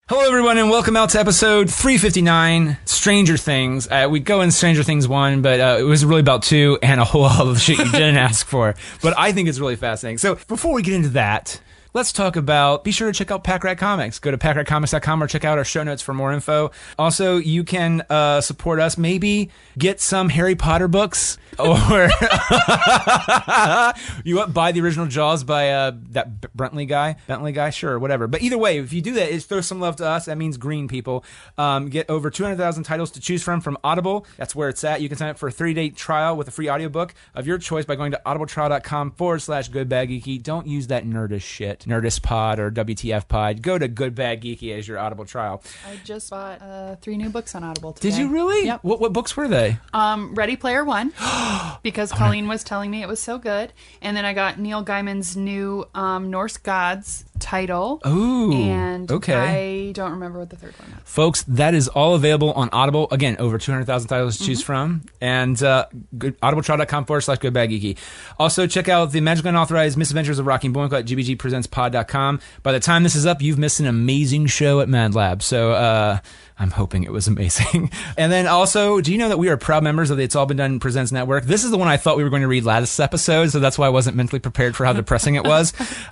Hello, everyone, and welcome out to episode 359, Stranger Things. We go in Stranger Things 1, but it was really about 2 and a whole lot of shit you didn't ask for. But I think it's really fascinating. So before we get into that, let's talk about, be sure to check out Packrat Comics. Go to packratcomics.com or check out our show notes for more info. Also, you can support us, maybe get some Harry Potter books, or you buy the original Jaws by that Bentley guy, sure, whatever. But either way, if you do that, it's throw some love to us. That means green people. Get over 200,000 titles to choose from Audible. That's where it's at. You can sign up for a 3-day trial with a free audiobook of your choice by going to audibletrial.com/goodbadgeeky. Don't use that Nerdist shit, Nerdist Pod or WTF Pod. Go to Good Bad Geeky as your Audible trial. I just bought 3 new books on Audible today. Did you really? Yep. What books were they? Ready Player One, because Colleen was telling me it was so good. And then I got Neil Gaiman's new Norse Gods title. Ooh, and okay. I don't remember what the third one was. Folks, that is all available on Audible. Again, over 200,000 titles to choose from. And audibletrial.com/goodbadgeeky. Also, check out the magically unauthorized Misadventures of Rocky and Bullwinkle at gbgpresentspod.com. By the time this is up, you've missed an amazing show at Mad Lab. So, I'm hoping it was amazing. And then also, do you know that we are proud members of the It's All Been Done Presents Network? This is the one I thought we were going to read last episode, so that's why I wasn't mentally prepared for how depressing it was.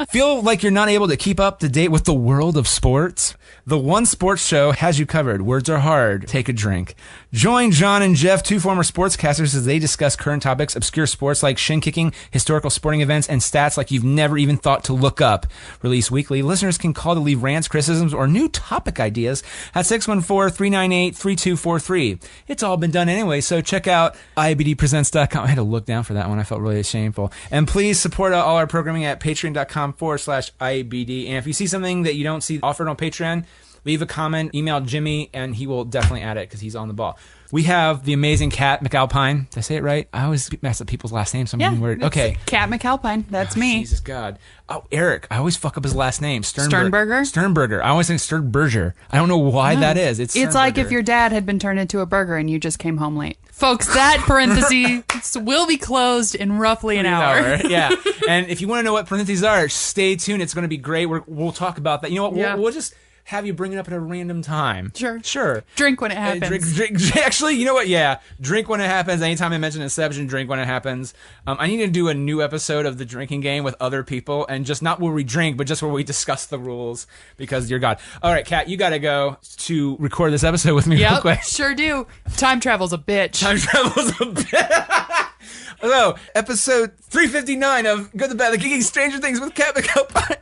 Feel like you're not able to keep up to date with the world of sports? The One Sports Show has you covered. Words are hard. Take a drink. Join John and Jeff, 2 former sportscasters, as they discuss current topics, obscure sports like shin kicking, historical sporting events, and stats like you've never even thought to look up. Released weekly, listeners can call to leave rants, criticisms, or new topic ideas at 614-398-3243. It's all been done anyway, so check out ibdpresents.com. I had to look down for that one. I felt really shameful. And please support all our programming at patreon.com/ibd. And if you see something that you don't see offered on Patreon, leave a comment, email Jimmy, and he will definitely add it because he's on the ball. We have the amazing Cat McAlpine. Did I say it right? I always mess up people's last names. So I'm weird. Okay. Cat McAlpine. That's me. Jesus God. Oh, Eric. I always fuck up his last name. Sternberger? Sternberger. I always think Sternberger. I don't know why that is. It's like if your dad had been turned into a burger and you just came home late. Folks, that parenthesis will be closed in roughly an hour. Yeah. And if you want to know what parentheses are, stay tuned. It's going to be great. We'll talk about that. You know what? We'll just have you bring it up at a random time. Sure. Drink when it happens. Drink. Actually, you know what? Yeah. Drink when it happens. Anytime I mention Inception, drink when it happens. I need to do a new episode of the drinking game with other people, and just not where we drink, but just where we discuss the rules, because dear God. All right, Kat, you got to go to record this episode with me real quick. Sure do. Time travel's a bitch. Hello, episode 359 of Good, the Bad, the Geeky, Stranger Things with Cat McAlpine.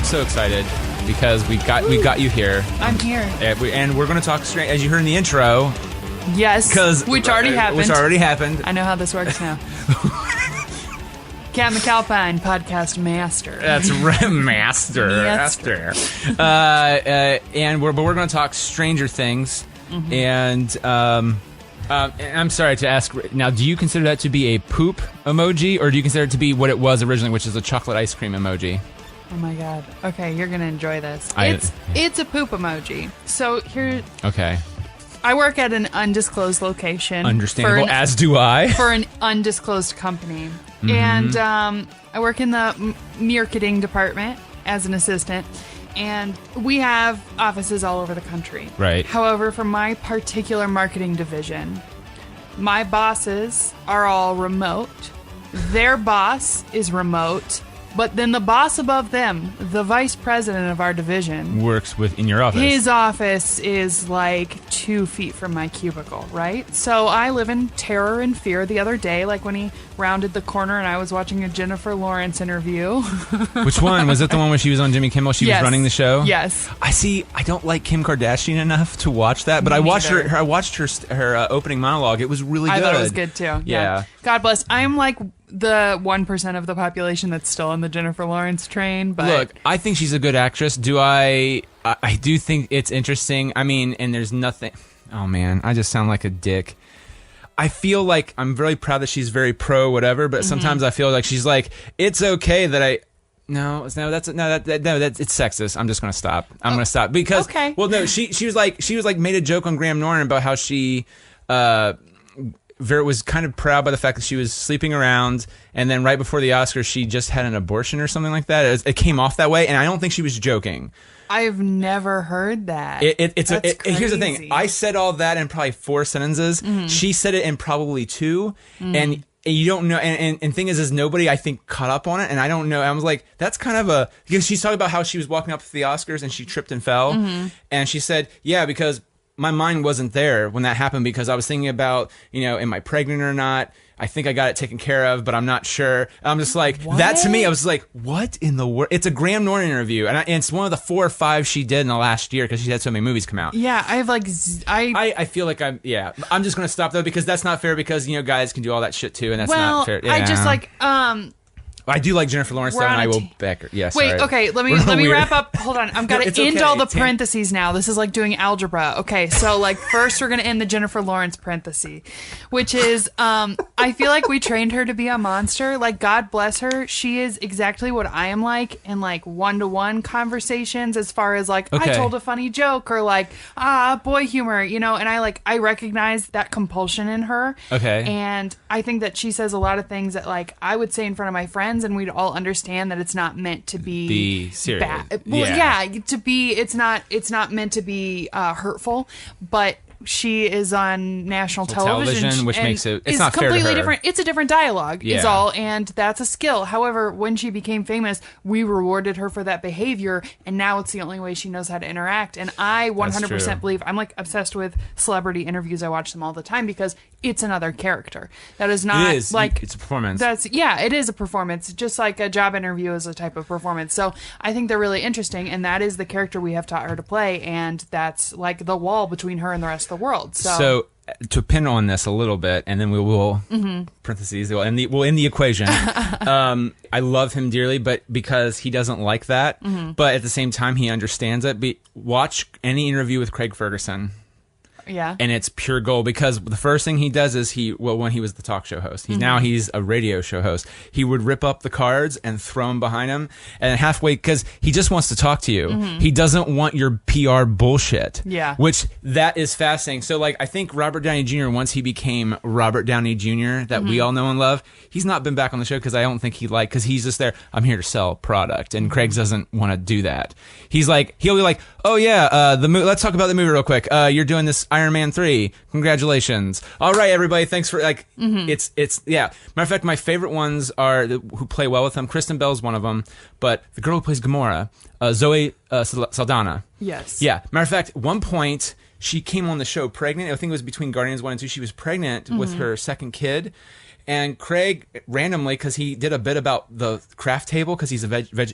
So excited because we got you here. I'm here, and we're going to talk straight, as you heard in the intro. Yes, which already happened. I know how this works now. Cat McAlpine, podcast master. That's right, master. And we're going to talk Stranger Things, and I'm sorry to ask. Now, do you consider that to be a poop emoji, or do you consider it to be what it was originally, which is a chocolate ice cream emoji? Oh my God. Okay, you're going to enjoy this. It's a poop emoji. So here... Okay. I work at an undisclosed location. Understandable, as do I. For an undisclosed company. Mm-hmm. And I work in the marketing department as an assistant. And we have offices all over the country. Right. However, for my particular marketing division, my bosses are all remote. Their boss is remote. But then the boss above them, the vice president of our division, works in your office. His office is like 2 feet from my cubicle, right? So I live in terror and fear. The other day, like when he rounded the corner and I was watching a Jennifer Lawrence interview. Which one? Was it the one when she was on Jimmy Kimmel? She was running the show? Yes. I don't like Kim Kardashian enough to watch that, but I watched her opening monologue. It was really good. I thought it was good too. Yeah. God bless. I'm like the 1% of the population that's still on the Jennifer Lawrence train. But look, I think she's a good actress. I do think it's interesting. I mean, and there's nothing. Oh man, I just sound like a dick. I feel like I'm very proud that she's very pro whatever, but sometimes I feel like she's like, it's okay that I. No, it's sexist. I'm just gonna stop. I'm gonna stop because well, no, she was like made a joke on Graham Norton about how she was kind of proud by the fact that she was sleeping around, and then right before the Oscars she just had an abortion or something like that. It came off that way, and I don't think she was joking. I've never heard that. Here's the thing. I said all that in probably 4 sentences. She said it in probably 2, and you don't know, and thing is nobody I think caught up on it, and I don't know. I was like, that's kind of because she's talking about how she was walking up to the Oscars and she tripped and fell, and she said, yeah, because my mind wasn't there when that happened because I was thinking about, am I pregnant or not? I think I got it taken care of, but I'm not sure. I'm just like, what? That to me, I was like, what in the world? It's a Graham Norton interview, and it's one of the 4 or 5 she did in the last year because she had so many movies come out. Yeah, I have like, I feel like I'm just going to stop though because that's not fair because, guys can do all that shit too, and that's not fair. Yeah. I just like, I do like Jennifer Lawrence, though, and I will back her. Yes. Wait, okay, let me wrap up. Hold on. I've got to end all the parentheses now. This is like doing algebra. Okay, so like first we're going to end the Jennifer Lawrence parenthesis, which is I feel like we trained her to be a monster. Like, God bless her. She is exactly what I am like in like one-to-one conversations as far as like, I told a funny joke or like, boy humor, and I recognize that compulsion in her. Okay. And I think that she says a lot of things that like I would say in front of my friends, and we'd all understand that it's not meant to be serious. Bad. Well, it's not meant to be hurtful, but she is on national television, which makes it's not fair to her. Different. It's a different dialogue, is all, and that's a skill. However, when she became famous, we rewarded her for that behavior, and now it's the only way she knows how to interact. And I 100% believe, I'm like obsessed with celebrity interviews. I watch them all the time because it's another character. That is not like it's a performance. It is a performance, just like a job interview is a type of performance. So I think they're really interesting, and that is the character we have taught her to play, and that's like the wall between her and the rest of the world. So to pin on this a little bit, and then we will parentheses we'll end the equation. I love him dearly, but because he doesn't like that, but at the same time he understands it. Watch any interview with Craig Ferguson. Yeah. And it's pure gold because the first thing he does is when he was the talk show host, now he's a radio show host. He would rip up the cards and throw them behind him, and halfway, because he just wants to talk to you. He doesn't want your PR bullshit. Yeah. Which that is fascinating. So like, I think Robert Downey Jr., once he became Robert Downey Jr., that we all know and love, he's not been back on the show because I don't think because he's just there, I'm here to sell product, and Craig doesn't want to do that. He's like, he'll be like, oh yeah, let's talk about the movie real quick. You're doing this Iron Man 3. Congratulations. All right, everybody. Thanks for Matter of fact, my favorite ones are who play well with him. Kristen Bell's one of them, but the girl who plays Gamora, Zoe Saldana. Yes. Yeah. Matter of fact, one point she came on the show pregnant. I think it was between Guardians 1 and 2. She was pregnant with her second kid. And Craig randomly, because he did a bit about the craft table, because he's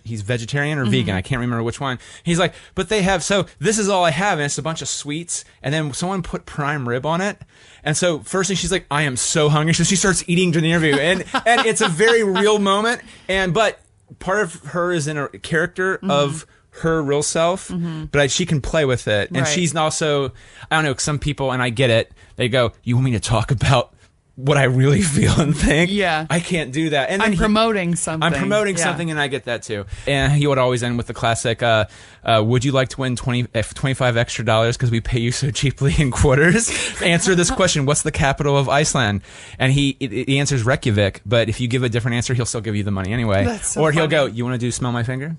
he's vegetarian or vegan, I can't remember which one. He's like, but they have, so this is all I have, and it's a bunch of sweets, and then someone put prime rib on it. And so first thing she's like, I am so hungry, so she starts eating during the interview, and it's a very real moment. But part of her is in a character of her real self, but she can play with it, and she's also, I don't know, some people, and I get it, they go, you want me to talk about what I really feel and think? Yeah. I can't do that. And I'm promoting something. I'm promoting something, and I get that too. And he would always end with the classic, would you like to win $25 extra because we pay you so cheaply in quarters? Answer this question. What's the capital of Iceland? And he answers Reykjavik, but if you give a different answer, he'll still give you the money anyway. That's so or he'll funny. go, you want to do smell my finger?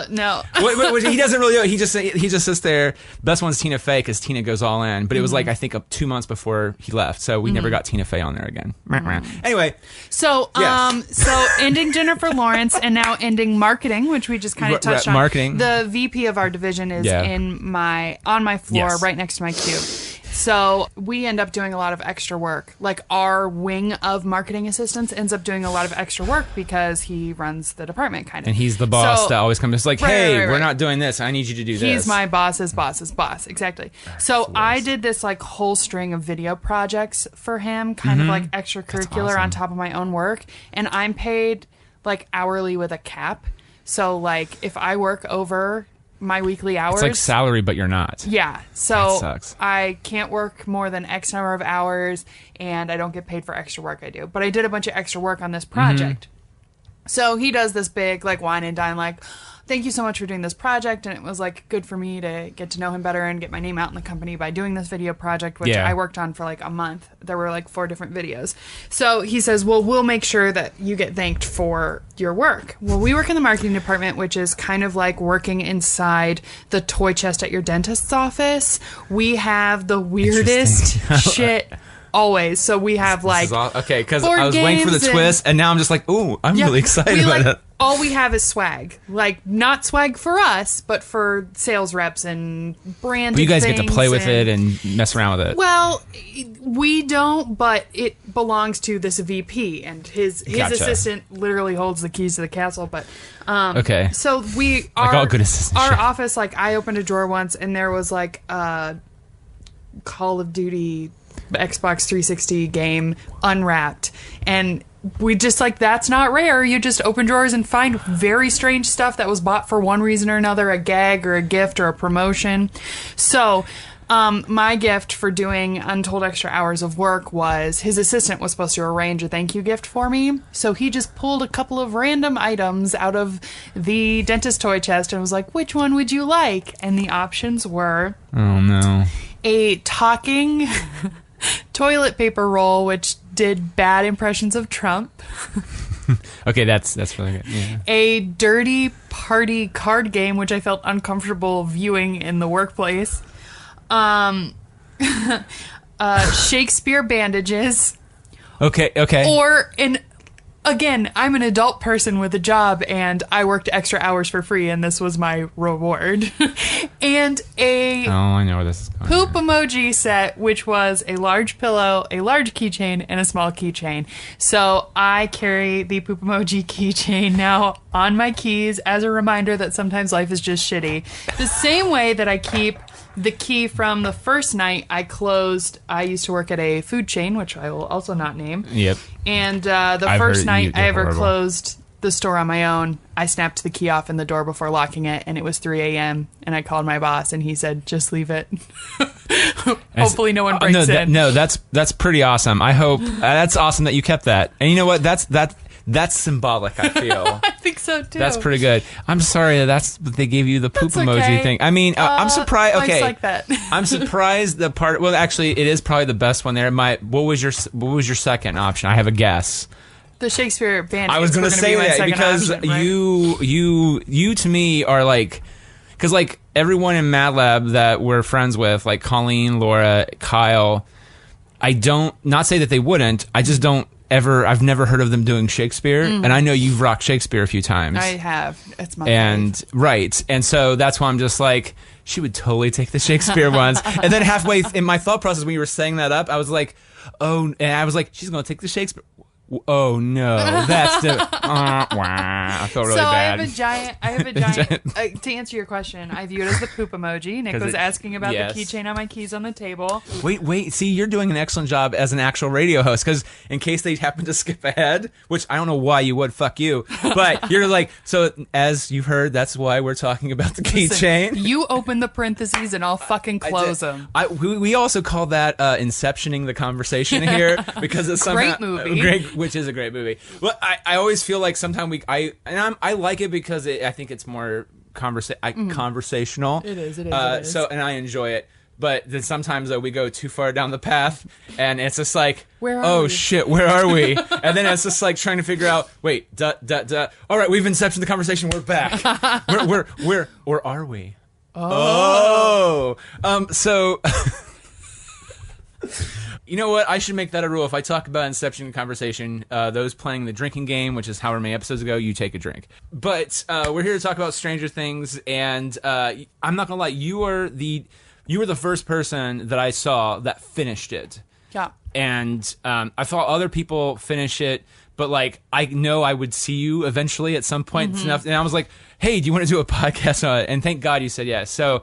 No. He doesn't really do it. He just sits there. Best one's Tina Fey, because Tina goes all in. But it was like, I think 2 months before he left, so we never got Tina Fey on there again. Anyway, so so ending Jennifer Lawrence, and now ending marketing, which we just kind of touched on. Marketing. The VP of our division is on my floor, right next to my cube. So we end up doing a lot of extra work. Like our wing of marketing assistants ends up doing a lot of extra work because he runs the department kind of. And he's the boss that always comes. It's like, hey, right. we're not doing this. I need you to do this. He's my boss's boss's boss. Exactly. So I did this like whole string of video projects for him, kind of like extracurricular on top of my own work. And I'm paid like hourly with a cap. So like if I work over my weekly hours, it's like salary, but you're not. Yeah. So that sucks. I can't work more than X number of hours, and I don't get paid for extra work I do. But I did a bunch of extra work on this project. So he does this big like wine and dine like, thank you so much for doing this project. And it was like good for me to get to know him better and get my name out in the company by doing this video project, which I worked on for like a month. There were like 4 different videos. So he says, well, we'll make sure that you get thanked for your work. Well, we work in the marketing department, which is kind of like working inside the toy chest at your dentist's office. We have the weirdest shit always. So we have like okay, because I was waiting for the twist, and now I'm just like, ooh, I'm really excited about it. All we have is swag. Like, not swag for us, but for sales reps and branded But you guys get to play with it and mess around with it. Well, we don't, but it belongs to this VP, and his assistant literally holds the keys to the castle. But okay, so we like all good assistants. Our office, like, I opened a drawer once, and there was like a Call of Duty Xbox 360 game unwrapped, and we just like, that's not rare. You just open drawers and find very strange stuff that was bought for one reason or another, a gag or a gift or a promotion. So my gift for doing untold extra hours of work was his assistant was supposed to arrange a thank you gift for me. So he just pulled a couple of random items out of the dentist toy chest and was like, which one would you like? And the options were, oh no, a talking toilet paper roll, which did bad impressions of Trump. Okay, that's really good. Yeah. A dirty party card game, which I felt uncomfortable viewing in the workplace. Shakespeare bandages. Okay. Or again, I'm an adult person with a job, and I worked extra hours for free, and this was my reward. And I know where this is going. Poop emoji set, which was a large pillow, a large keychain, and a small keychain. So I carry the poop emoji keychain now on my keys as a reminder that sometimes life is just shitty. The same way that I keep the key from the first night I used to work at a food chain, which I will also not name. Yep. And the first night I ever closed the store on my own, I snapped the key off in the door before locking it, and it was 3 a.m. And I called my boss, and he said, just leave it. Hopefully no one breaks in. That's pretty awesome. I hope that's awesome that you kept that. And you know what? That's symbolic, I feel. I think so, too. That's pretty good. I'm sorry that's what they gave you, the poop emoji thing. I mean, I'm surprised. Okay. Like that. I'm surprised the part, well, actually, it is probably the best one there. What was your second option? I have a guess. The Shakespeare band. I was going to say that because option, right? you to me are like, because like everyone in Mad Lab that we're friends with, like Colleen, Laura, Kyle, I don't, not say that they wouldn't, I just don't I've never heard of them doing Shakespeare, and I know you've rocked Shakespeare a few times. I have. It's my favorite. Right, and so that's why I'm just like, she would totally take the Shakespeare ones. And then halfway in my thought process when you were saying that up, I was like, oh, and I was like, she's going to take the Shakespeare. Oh no, that's the. I felt really bad. So I have a giant. To answer your question, I view it as the poop emoji. Nick was asking about the keychain on my keys on the table. Wait. See, you're doing an excellent job as an actual radio host. Because in case they happen to skip ahead, which I don't know why you would, fuck you. But you're like, so as you've heard, that's why we're talking about the keychain. You open the parentheses and I'll fucking close them. We also call that inceptioning the conversation here because it's somehow great movie. Which is a great movie. Well, I always feel like sometimes I like it because I think it's more conversational. It is. So, and I enjoy it. But then sometimes though we go too far down the path, and it's just like, shit, where are we? And then it's just like trying to figure out. Wait, all right, we've inceptioned the conversation. We're back. Where are we? So. You know what? I should make that a rule. If I talk about Inception conversation, those playing the drinking game, which is however many episodes ago, you take a drink. But we're here to talk about Stranger Things, and I'm not going to lie, you are the You were the first person that I saw that finished it. Yeah. And I saw other people finish it, but like I know I would see you eventually at some point enough, and I was like, hey, do you want to do a podcast on it? And thank God you said yes. So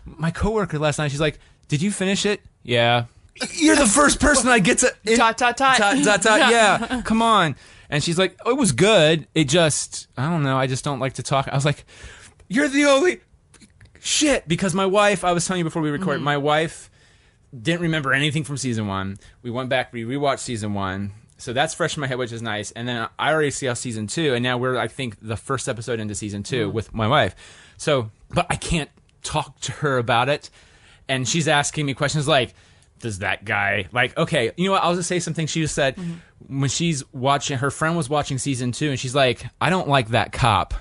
my coworker last night, she's like, did you finish it? Yeah. You're the first person I get to Dot. yeah, come on. And she's like, oh, it was good, it just, I don't know, I just don't like to talk. I was like, you're the only shit, because my wife, I was telling you before we recorded, my wife didn't remember anything from season 1. We went back, we rewatched season 1. So that's fresh in my head, which is nice. And then I already see how season 2, and now we're, I think, the first episode into season 2 with my wife. So, but I can't talk to her about it. And she's asking me questions like, does that guy, like, okay, you know what, I'll just say something she just said. When she's watching, her friend was watching season 2, and she's like, I don't like that cop.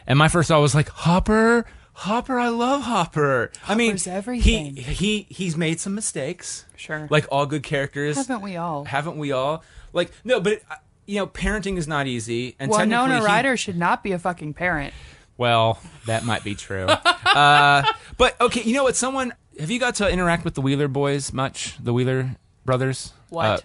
And my first thought was like, Hopper, I love Hopper. Hopper's everything. He's made some mistakes. Sure. Like all good characters. Haven't we all? Like, no, but, you know, parenting is not easy. And Winona Ryder should not be a fucking parent. Well, that might be true. But, okay, you know what? Have you got to interact with the Wheeler boys much? The Wheeler brothers? What?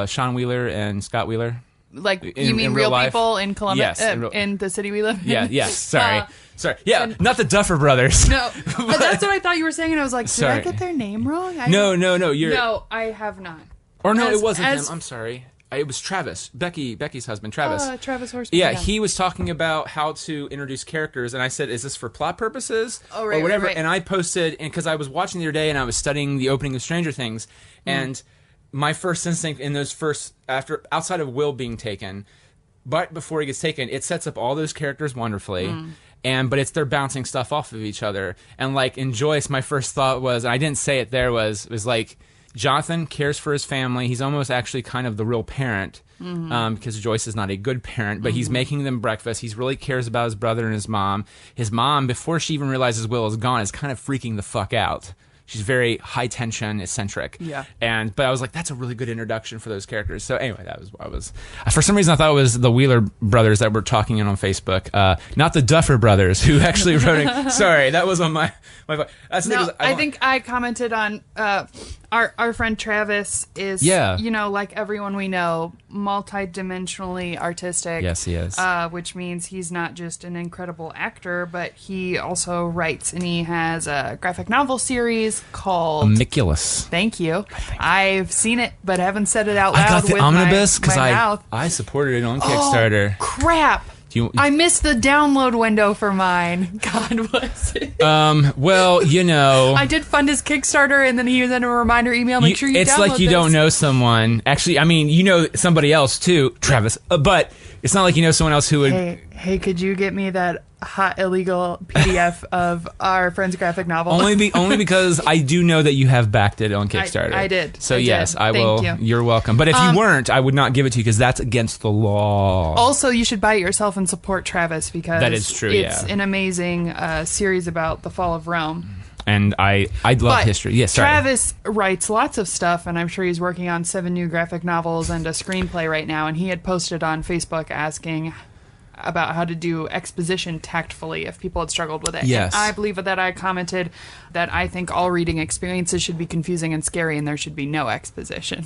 Sean Wheeler and Scott Wheeler? Like, you mean real life? People in Columbus? Yes. In the city we live in? Yeah, yes, sorry. Sorry. Yeah, not the Duffer Brothers. No, but that's what I thought you were saying, and I was like, did I get their name wrong? No, No, I have not. Or no, it wasn't him. I'm sorry. It was Travis, Becky's husband, Travis. Travis Horseman. Yeah, he was talking about how to introduce characters, and I said, is this for plot purposes? Oh, right, or whatever. right. And I posted, and because I was watching the other day, and I was studying the opening of Stranger Things, and my first instinct in those outside of Will being taken, but before he gets taken, it sets up all those characters wonderfully. But they're bouncing stuff off of each other. And like in Joyce, my first thought was, and I didn't say it there, was like, Jonathan cares for his family. He's almost actually kind of the real parent, because Joyce is not a good parent, but he's making them breakfast. He really cares about his brother and his mom. His mom, before she even realizes Will is gone, is kind of freaking the fuck out. She's very high tension, eccentric. Yeah. But I was like, that's a really good introduction for those characters. So anyway, that was what I was. For some reason, I thought it was the Wheeler brothers that were talking in on Facebook, not the Duffer brothers who actually wrote it. Sorry, that was on my. I think I commented on our friend Travis is, you know, like everyone we know, multi-dimensionally artistic. Yes, he is. Which means he's not just an incredible actor, but he also writes, and he has a graphic novel series called Amiculous. Thank you. I've seen it, but haven't said it out loud. I got the with omnibus because I supported it on Kickstarter. Crap. I missed the download window for mine. God bless it. Well, you know, I did fund his Kickstarter, and then he sent a reminder email. Make sure you download It's like you don't know someone. Actually, I mean, you know somebody else too, Travis. But it's not like you know someone else who would. Hey, could you get me that hot illegal PDF of our friend's graphic novel? Only because I do know that you have backed it on Kickstarter. I did. So yes, I will. Thank you. You're welcome. But if you weren't, I would not give it to you because that's against the law. Also, you should buy it yourself and support Travis because that is true. It's an amazing series about the fall of Rome. And I love history. Yes, sorry. Travis writes lots of stuff, and I'm sure he's working on 7 new graphic novels and a screenplay right now. And he had posted on Facebook asking about how to do exposition tactfully if people had struggled with it. Yes. And I believe that I commented that I think all reading experiences should be confusing and scary, and there should be no exposition.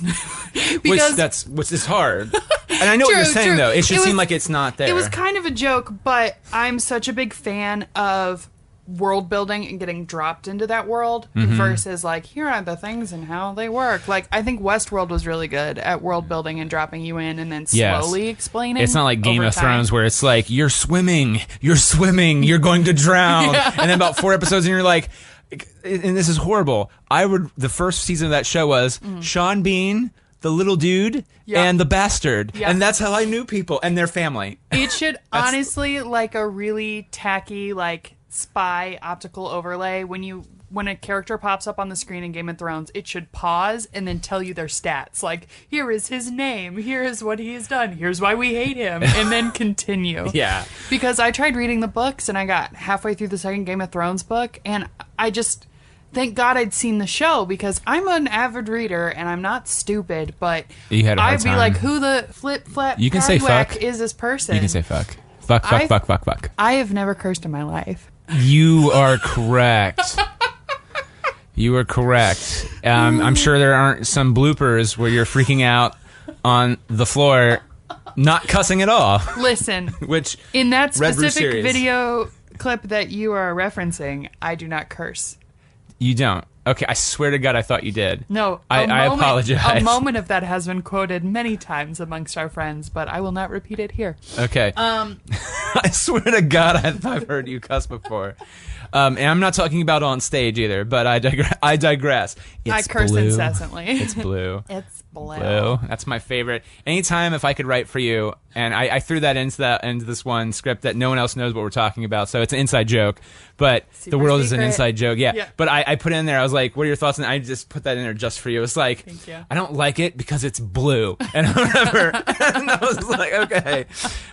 Which is hard. And I know what you're saying, though. It should seem like it's not there. It was kind of a joke, but I'm such a big fan of world building and getting dropped into that world versus like, here are the things and how they work. Like, I think Westworld was really good at world building and dropping you in and then slowly explaining. It's not like Game of Thrones where it's like, you're swimming, you're going to drown. And then about 4 episodes and you're like, and this is horrible. The first season of that show was Sean Bean, the little dude, and the bastard. Yeah. And that's how I knew people and their family. It should honestly, like a really tacky, like, spy optical overlay, when a character pops up on the screen in Game of Thrones, it should pause and then tell you their stats. Like, here is his name, here is what he has done, here's why we hate him, and then continue. Yeah. Because I tried reading the books and I got halfway through the second Game of Thrones book, and I just thank God I'd seen the show because I'm an avid reader and I'm not stupid, but I'd be like, who the flip-flap you can say fuck is this person? You can say fuck. Fuck. I have never cursed in my life. You are correct. You were correct. I'm sure there aren't some bloopers where you're freaking out on the floor, not cussing at all. Listen, Which in that Red Brew specific series. video clip that you are referencing, I do not curse. You don't. Okay, I swear to God, I thought you did. No, I apologize. A moment of that has been quoted many times amongst our friends, but I will not repeat it here. Okay. I swear to God, I've heard you cuss before. And I'm not talking about on stage either, but I digress. It's I curse blue. incessantly. It's blue. It's blue. Blue. That's my favorite. Anytime if I could write for you, and I threw that into this one script that no one else knows what we're talking about, so it's an inside joke. But Super the world is an secret. inside joke. Yeah. Yeah. But I put in there, I was like, what are your thoughts? And I just put that in there just for you. It's like, Thank you. I don't like it because it's blue. And whatever. And I was like, okay.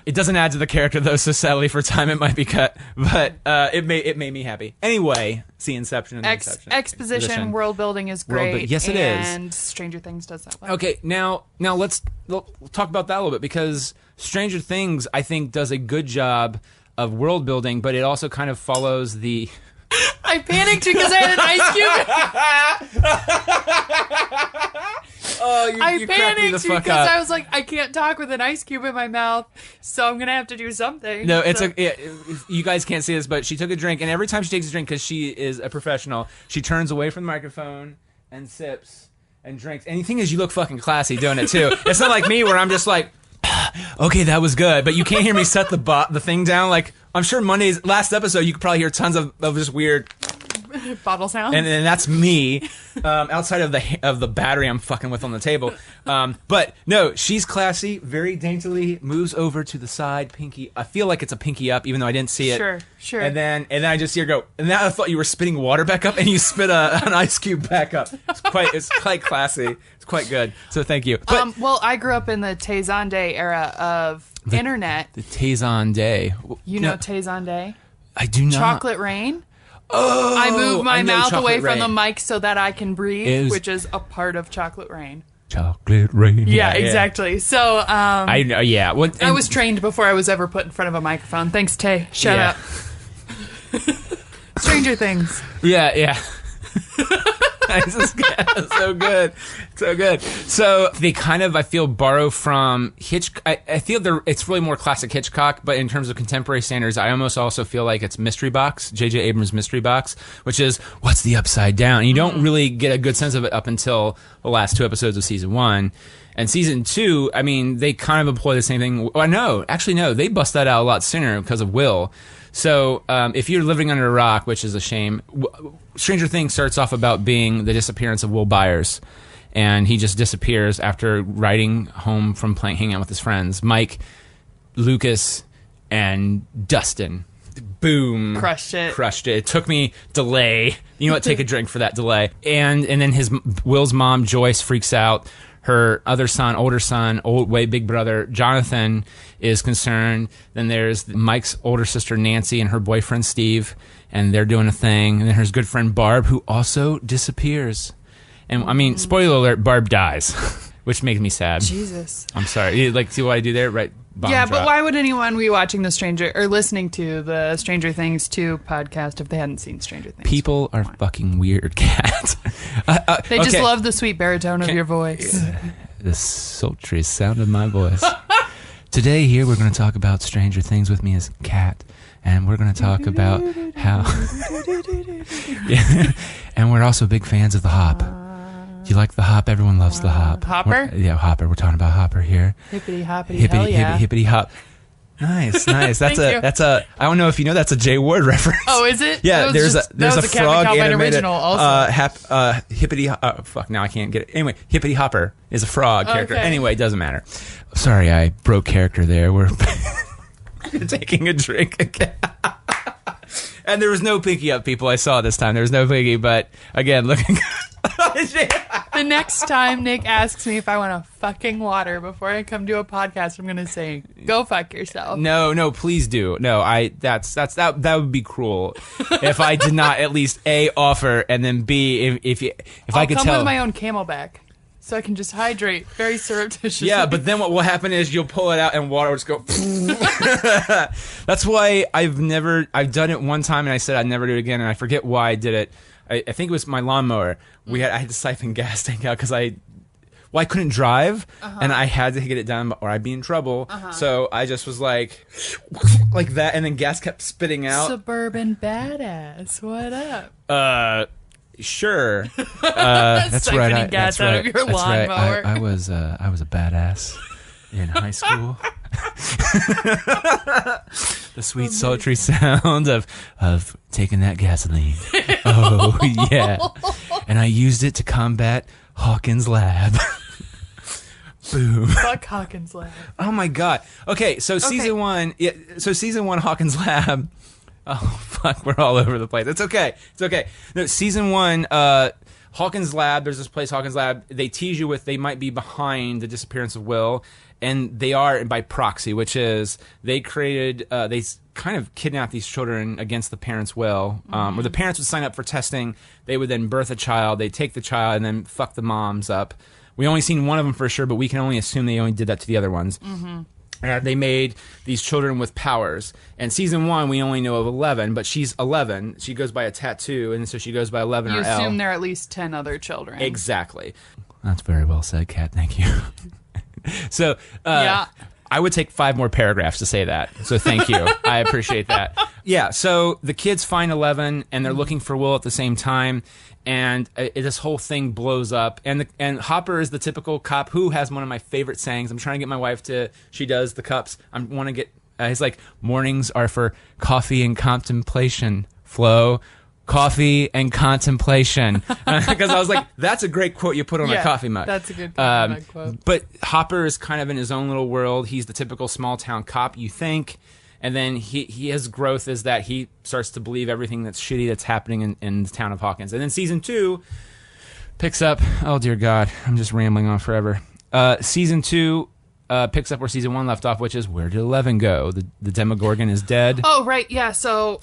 It doesn't add to the character though, so sadly for time it might be cut. But it made me happy. Anyway, see Inception and Inception. Exposition, world building is great. Yes, it is. And Stranger Things does that well. Okay, now let's talk about that a little bit, because Stranger Things, I think, does a good job of world building, but it also kind of follows the... I panicked because I had an ice cube. Oh, I you cracked me the panicked fuck because up. I was like, I can't talk with an ice cube in my mouth, so I'm gonna have to do something. No, So- you guys can't see this, but she took a drink, and every time she takes a drink, because she is a professional, she turns away from the microphone and sips and drinks. And the thing is, you look fucking classy doing it too. It's not like me where I'm just like, okay, that was good, but you can't hear me set the thing down. Like, I'm sure Monday's last episode, you could probably hear tons of just weird, bottle sound. and that's me outside of the battery I'm fucking with on the table. But no, she's classy, very daintily moves over to the side, pinky. I feel like it's a pinky up, even though I didn't see it. Sure. And then I just see her go. And now I thought you were spitting water back up, and you spit an ice cube back up. It's quite classy. It's quite good. So thank you. But Well, I grew up in the Tay Day era of internet. the Tazon Day. You know Tay Day? I do not. Chocolate Rain. Oh, I move my I know mouth away Chocolate from the Rain. mic so that I can breathe, It was- which is a part of Chocolate Rain. Chocolate Rain. Yeah, exactly. So I know. Yeah. Well, I was trained before I was ever put in front of a microphone. Thanks, Tay. Shut Yeah. up. Stranger Things. Yeah. This is so good. So they kind of, I feel, borrow from Hitchcock. I feel it's really more classic Hitchcock, but in terms of contemporary standards, I almost also feel like it's Mystery Box, J.J. Abrams' Mystery Box, which is, what's the upside down? And you don't really get a good sense of it up until the last 2 episodes of season 1. And season 2, I mean, they kind of employ the same thing. Well, no, they bust that out a lot sooner because of Will. So if you're living under a rock, which is a shame, Stranger Things starts off about being the disappearance of Will Byers. And he just disappears after riding home from hanging out with his friends, Mike, Lucas, and Dustin. Boom. Crushed it. It took me delay. You know what? Take a drink for that delay. And then Will's mom, Joyce, freaks out. Her older son, way big brother, Jonathan, is concerned. Then there's Mike's older sister, Nancy, and her boyfriend, Steve, and they're doing a thing. And then his good friend, Barb, who also disappears. And, I mean, spoiler alert, Barb dies, which makes me sad. Jesus. I'm sorry. You, see what I do there? Right? Bomb Yeah, drop. but why would anyone be watching listening to the Stranger Things 2 podcast if they hadn't seen Stranger Things? People are fucking weird, Cat. They just love the sweet baritone of your voice. The sultry sound of my voice. Today here we're going to talk about Stranger Things. With me is Cat, and we're going to talk about how... Yeah. And we're also big fans of the hop. Do you like the hop? Everyone loves the hop. Hopper? Hopper. We're talking about Hopper here. Hippity hoppity hell yeah. Hippity hop. Nice. That's Thank you. I don't know if you know, that's a Jay Ward reference. Oh, is it? Yeah, That there's was a a Cat frog McAlpine animated original also. hippity. Fuck, now I can't get it. Anyway, Hippity Hopper is a frog character. Okay. Anyway, it doesn't matter. Sorry, I broke character there. We're taking a drink again. And there was no pinky up, people. I saw this time. There was no pinky, but again, looking. The next time Nick asks me if I want a fucking water before I come do a podcast, I'm going to say, go fuck yourself. No, please do. No, that would be cruel if I did not at least A, offer, and then B, if I'll I could come tell. with my own Camelback so I can just hydrate very surreptitiously. Yeah, but then what will happen is you'll pull it out and water will just go. That's why I've done it one time and I said I'd never do it again, and I forget why I did it. I think it was my lawnmower. I had to siphon gas tank out because I couldn't drive, and I had to get it done, or I'd be in trouble. So I just was like that, and then gas kept spitting out. Suburban badass, what up? Sure. That's right. Siphoning gas out of your lawnmower. I was a badass in high school. The sweet sultry sound of taking that gasoline. Oh yeah, and I used it to combat Hawkins' lab. Boom. Fuck Hawkins' lab. Oh my god. Okay, so season 1. Yeah, so season 1, Hawkins' lab. Oh fuck, we're all over the place. It's okay. No, season 1, Hawkins' lab. There's this place, Hawkins' lab. They tease you with they might be behind the disappearance of Will, and they are by proxy, which is they created. They kind of kidnap these children against the parents' will, or the parents would sign up for testing. They would then birth a child. They take the child and then fuck the moms up. We only seen one of them for sure, but we can only assume they only did that to the other ones. They made these children with powers. And season 1, we only know of 11, but she's 11. She goes by a tattoo, and so she goes by 11 You or L. assume there are at least 10 other children. Exactly. That's very well said, Kat. Thank you. So, yeah. I would take 5 more paragraphs to say that. So thank you. I appreciate that. Yeah, so the kids find 11, and they're looking for Will at the same time. And this whole thing blows up. And Hopper is the typical cop who has one of my favorite sayings. I'm trying to get my wife to, she does the cups. I want to get, he's like, mornings are for coffee and contemplation, Flo. Coffee and contemplation. Because I was like, that's a great quote you put on a coffee mug. That's a good coffee mug quote. But Hopper is kind of in his own little world. He's the typical small town cop, you think. And then his growth is that he starts to believe everything that's shitty that's happening in the town of Hawkins. And then season 2 picks up, oh dear God, I'm just rambling on forever. Season 2 picks up where season 1 left off, which is where did 11 go? The Demogorgon is dead. Oh, right, yeah, so...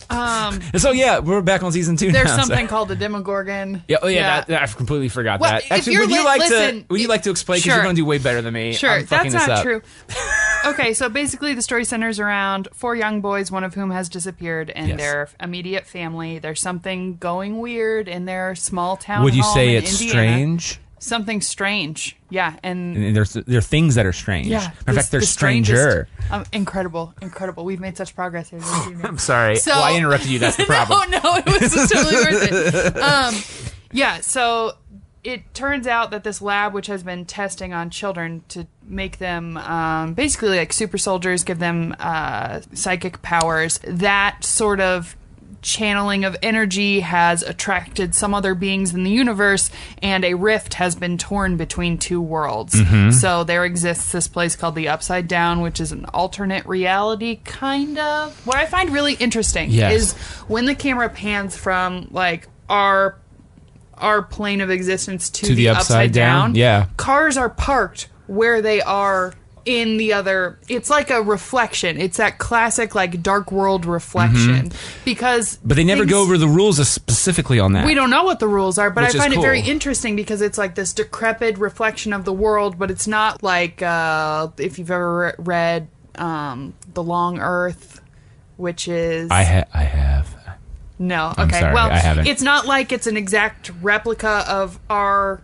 so yeah, we're back on season 2 there's now. There's something called the Demogorgon. Yeah, oh yeah, I completely forgot that. Actually, would you like to explain? Because you're going to do way better than me. Sure, that's not up. true. Okay, so basically the story centers around 4 young boys, one of whom has disappeared, and their immediate family. There's something going weird in their small town Would you home say in it's Indiana. strange? Something strange, yeah, and there are things that are strange. Yeah, in fact, they're stranger. Incredible. We've made such progress here. I'm sorry. Well, I interrupted you. That's the problem. No, it was totally worth it. Yeah, so it turns out that this lab, which has been testing on children to make them basically like super soldiers, give them psychic powers, that sort of channeling of energy has attracted some other beings in the universe, and a rift has been torn between 2 worlds. So there exists this place called the Upside Down, which is an alternate reality, kind of. What I find really interesting is when the camera pans from like our plane of existence to the upside down, cars are parked where they are in the other. It's like a reflection. It's that classic like dark world reflection. But they never go over the rules specifically on that. We don't know what the rules are, but I find it cool. very interesting because it's like this decrepit reflection of the world, but it's not like if you've ever read The Long Earth, which is I have. No, okay. I'm sorry, well, I haven't. It's not like it's an exact replica of our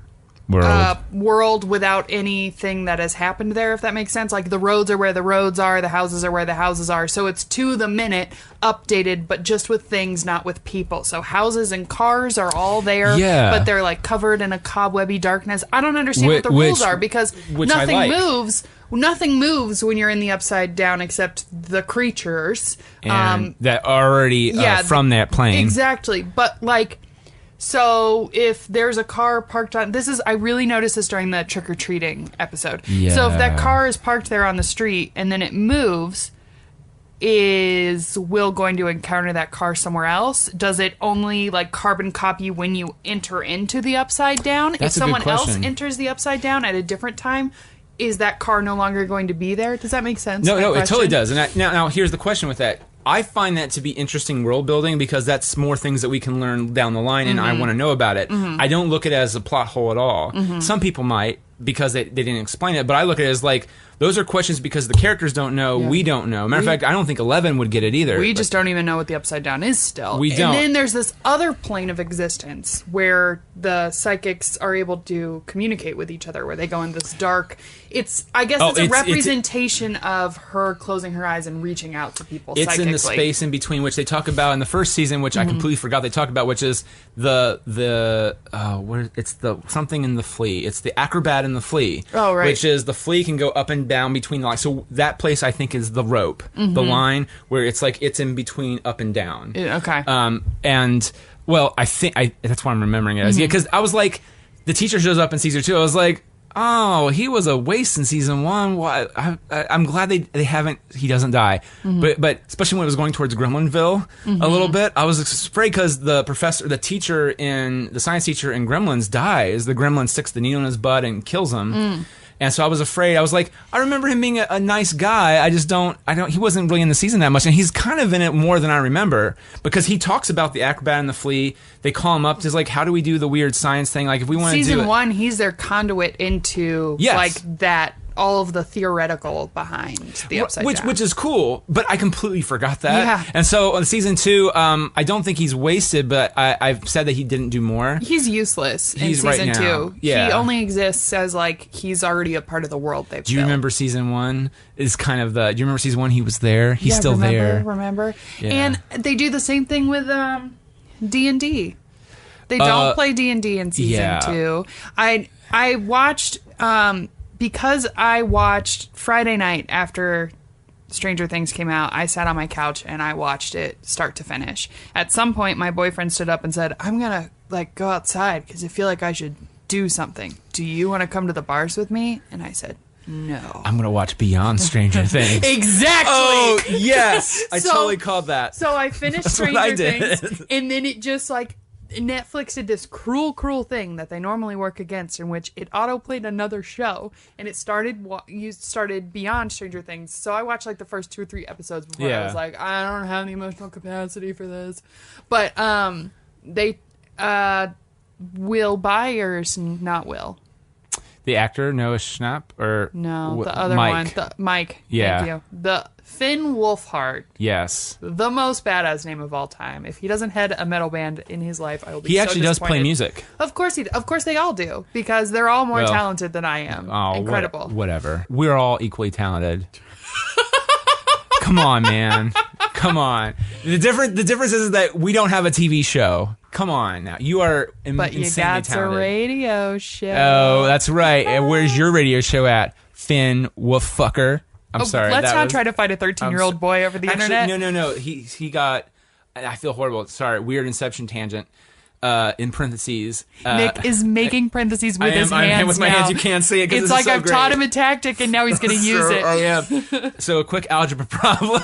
world without anything that has happened there, if that makes sense. Like the roads are where the roads are, the houses are where the houses are. So it's to the minute updated, but just with things, not with people. So houses and cars are all there, but they're like covered in a cobwebby darkness. I don't understand what the rules are because nothing moves. Nothing moves when you're in the upside down except the creatures. And that already from that plane. Exactly. But like, so if there's a car parked on, I really noticed this during the trick-or-treating episode. Yeah. So if that car is parked there on the street and then it moves, is Will going to encounter that car somewhere else? Does it only like carbon copy when you enter into the upside down? That's if someone else enters the upside down at a different time, is that car no longer going to be there? Does that make sense? No, it totally does. And now here's the question with that. I find that to be interesting world building because that's more things that we can learn down the line, and I want to know about it. I don't look at it as a plot hole at all. Some people might. because they didn't explain it. But I look at it as like, those are questions because the characters don't know, we don't know. Matter of fact, I don't think 11 would get it either. We just don't even know what the Upside Down is still. We don't. And then there's this other plane of existence where the psychics are able to communicate with each other, where they go in this dark... I guess it's a representation of her closing her eyes and reaching out to people psychically. In the space in between, which they talk about in the first season, which I completely forgot they talked about, which is something in the flea. It's the acrobat in the flea. Oh, right. Which is the flea can go up and down between the lines. So that place, I think, is the rope, the line where it's like it's in between up and down. Okay. And well, I think that's what I'm remembering it as. Yeah, because I was like, the teacher shows up in season 2. I was like, oh, he was a waste in season 1. Why? I'm glad they haven't. He doesn't die, but especially when it was going towards Gremlinville a little bit, I was afraid because the science teacher in Gremlins dies. The gremlin sticks the needle in his butt and kills him. And so I was afraid. I was like, I remember him being a nice guy. He wasn't really in the season that much. And he's kind of in it more than I remember because he talks about the acrobat and the flea. They call him up to like, how do we do the weird science thing? Like if we want to do it. Season 1, he's their conduit into like that, all of the theoretical behind the Upside Down. Which is cool, but I completely forgot that. Yeah. And so on season 2, I don't think he's wasted, but I've said that he didn't do more. He's useless in season 2. Yeah. He only exists as like he's already a part of the world they've Do you remember season 1? Is kind of do you remember season 1? He was there. He's still there. Remember. Yeah. And they do the same thing with D&D. They don't play D&D in season 2. I watched because I watched Friday night after Stranger Things came out, I sat on my couch and I watched it start to finish. At some point, my boyfriend stood up and said, I'm going to like go outside because I feel like I should do something. Do you want to come to the bars with me? And I said, no. I'm going to watch Beyond Stranger Things. Exactly. Oh, yes. I totally called that. So I finished Stranger Things and then it just like, Netflix did this cruel thing that they normally work against, in which it auto-played another show, and it started Beyond Stranger Things. So I watched like the first 2 or 3 episodes before I was like, I don't have the emotional capacity for this. But they Will Byers, not Will. The actor Noah Schnapp or no, the other Mike. one, Mike. Yeah, thank you. The Finn Wolfhard. Yes, the most badass name of all time. If he doesn't head a metal band in his life, I will be. He actually does play music. Of course they all do because they're all more talented than I am. Oh, incredible. Whatever. We're all equally talented. Come on, man. Come on. The difference is that we don't have a TV show. Come on now. You are insanely talented. But you got a radio show. Oh, that's right. And where's your radio show at? Finn Wolffucker. I'm sorry. Let's not try to fight a 13-year-old boy over the internet. No. He got... I feel horrible. Sorry. Weird Inception tangent. In parentheses. Nick is making parentheses with his hands. I am with my hands. You can't see it. It's like I've taught him a tactic and now he's going to use it. I am. So a quick algebra problem.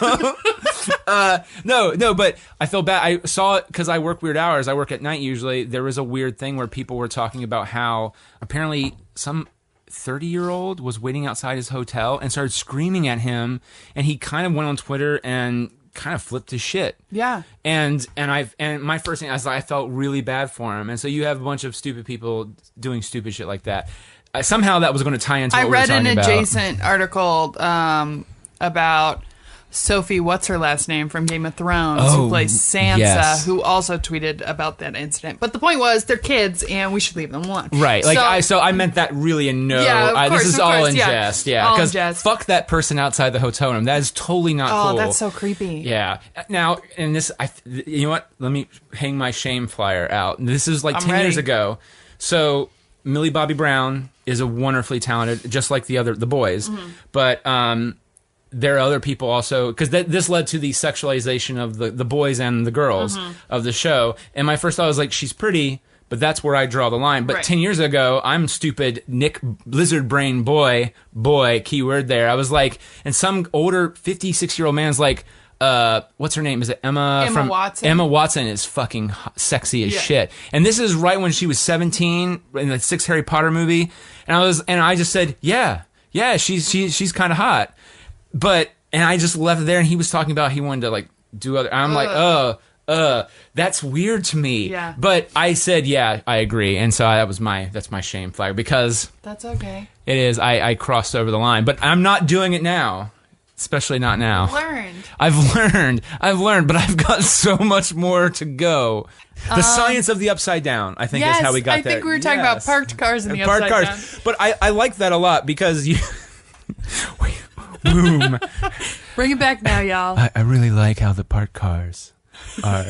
No, but I feel bad. I saw it because I work weird hours. I work at night usually. There was a weird thing where people were talking about how apparently some 30-year-old was waiting outside his hotel and started screaming at him, and he kind of went on Twitter and kind of flipped his shit. Yeah. And my first thing, I felt really bad for him. And so you have a bunch of stupid people doing stupid shit like that. Somehow that was going to tie into what we were talking about. I read an adjacent article about Sophie, what's her last name from Game of Thrones, who plays Sansa, who also tweeted about that incident. But the point was, they're kids, and we should leave them alone. Right. So I meant that really in no... Yeah, of course, this is all in jest. Yeah, because fuck that person outside the hotel room. That is totally not cool. Oh, that's so creepy. Yeah. Now, and this... you know what? Let me hang my shame flyer out. This is like 10 years ago. So Millie Bobby Brown is a wonderfully talented, just like the boys. Mm-hmm. But... there are other people also, because this led to the sexualization of the boys and the girls of the show. And my first thought was like, she's pretty, but that's where I draw the line. But 10 years ago, I'm stupid Nick Blizzard Brain boy, keyword there. I was like, and some older 56-year-old man's like, what's her name? Is it Emma Watson? Emma Watson is fucking sexy as shit. And this is right when she was 17 in the 6th Harry Potter movie. And I just said, yeah, she's kind of hot. And I just left it there, and he was talking about he wanted to like do other. I'm like, That's weird to me. Yeah. But I said, yeah, I agree. And so that's my shame flag, because That's okay. it is, I crossed over the line. But I'm not doing it now. Especially not now. I've learned, but I've got so much more to go. The science of the upside down, I think, is how we got there. I think we were talking about parked cars in the upside down. But I like that a lot, because you... Boom. Bring it back now, y'all. I really like how the parked cars are.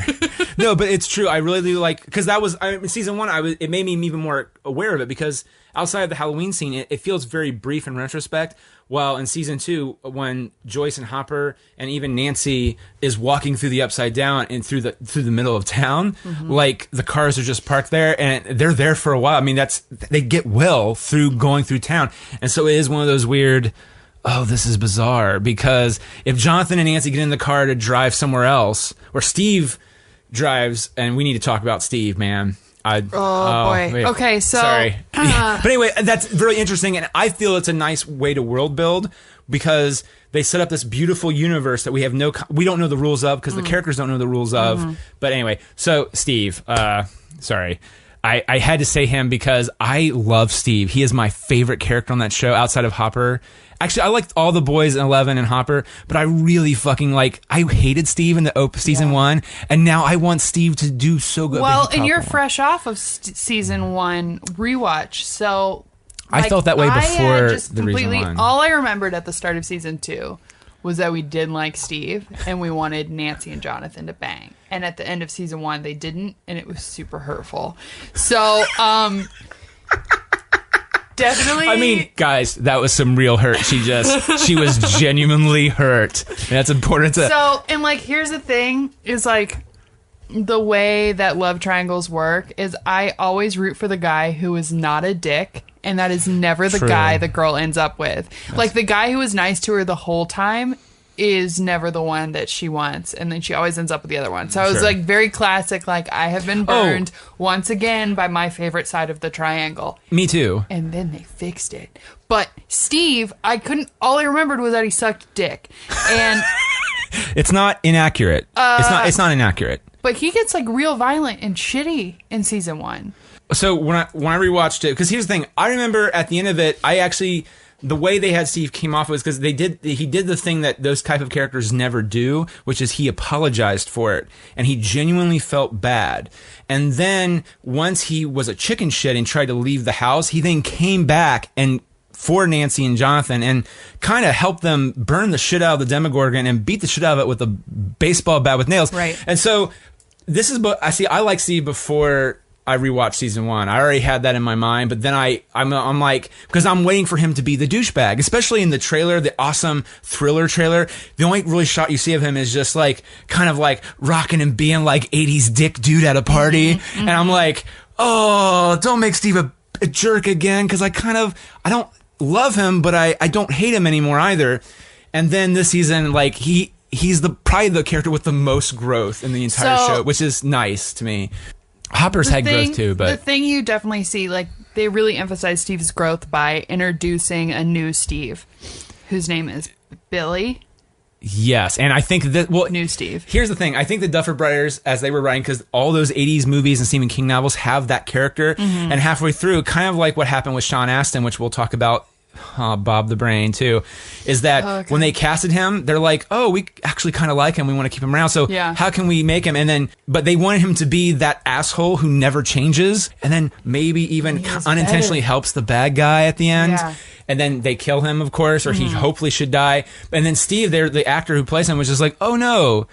No, but it's true. I really do like... Because that was... season 1, it made me even more aware of it, because outside of the Halloween scene, it feels very brief in retrospect. While in season 2, when Joyce and Hopper and even Nancy is walking through the upside down and through the middle of town, like the cars are just parked there and they're there for a while. I mean, they get well through going through town, and so it is one of those weird. Oh, this is bizarre, because if Jonathan and Nancy get in the car to drive somewhere else, or Steve drives, and we need to talk about Steve, man. Oh boy. Wait. Okay, so... Sorry. But anyway, that's very interesting, and I feel it's a nice way to world build, because they set up this beautiful universe that we don't know the rules of, because the characters don't know the rules of. But anyway, so Steve, sorry. I had to say him because I love Steve. He is my favorite character on that show outside of Hopper. Actually, I liked all the boys in 11 and Hopper, but I really fucking I hated Steve in the season 1, and now I want Steve to do so good. Well, and you're fresh off of season 1 rewatch, so... I felt that way before just the completely, reason 1. All I remembered at the start of season 2 was that we did like Steve, and we wanted Nancy and Jonathan to bang. And at the end of season 1, they didn't, and it was super hurtful. So, definitely. I mean, guys, that was some real hurt. She was genuinely hurt. And that's important to... So, and here's the thing, is the way that love triangles work is I always root for the guy who is not a dick, and that is never the guy the girl ends up with. The guy who is nice to her the whole time is never the one that she wants, and then she always ends up with the other one. So it was very classic, I have been burned once again by my favorite side of the triangle. Me too. And then they fixed it. But Steve, all I remembered was that he sucked dick. And it's not inaccurate. It's not inaccurate. But he gets real violent and shitty in season 1. So when I rewatched it, because here's the thing, I remember at the end of it, the way they had Steve came off was because he did the thing that those type of characters never do, which is he apologized for it, and he genuinely felt bad. And then once he was a chicken shit and tried to leave the house, he then came back and for Nancy and Jonathan and kind of helped them burn the shit out of the Demogorgon and beat the shit out of it with a baseball bat with nails. Right. And so this is what I like Steve before I rewatched season 1. I already had that in my mind, but then I'm like, because I'm waiting for him to be the douchebag, especially in the trailer, the awesome thriller trailer. The only really shot you see of him is just kind of rocking and being 80s dick dude at a party. And I'm like, oh, don't make Steve a jerk again, because I don't love him, but I don't hate him anymore either. And then this season, he's probably the character with the most growth in the entire show, which is nice to me. Hopper's had growth too, but... The thing you definitely see, they really emphasize Steve's growth by introducing a new Steve, whose name is Billy. Yes, and I think that... Well, new Steve. Here's the thing. I think the Duffer Brothers, as they were writing, because all those 80s movies and Stephen King novels have that character, and halfway through, kind of like what happened with Sean Astin, which we'll talk about, Bob the Brain too, is that when they casted him, they're like, oh, we actually kind of like him, we want to keep him around, so how can we make him? But they wanted him to be that asshole who never changes, and then maybe even unintentionally helps the bad guy at the end, and then they kill him, of course, or he hopefully should die, and then Steve, the actor who plays him, was just like, oh no,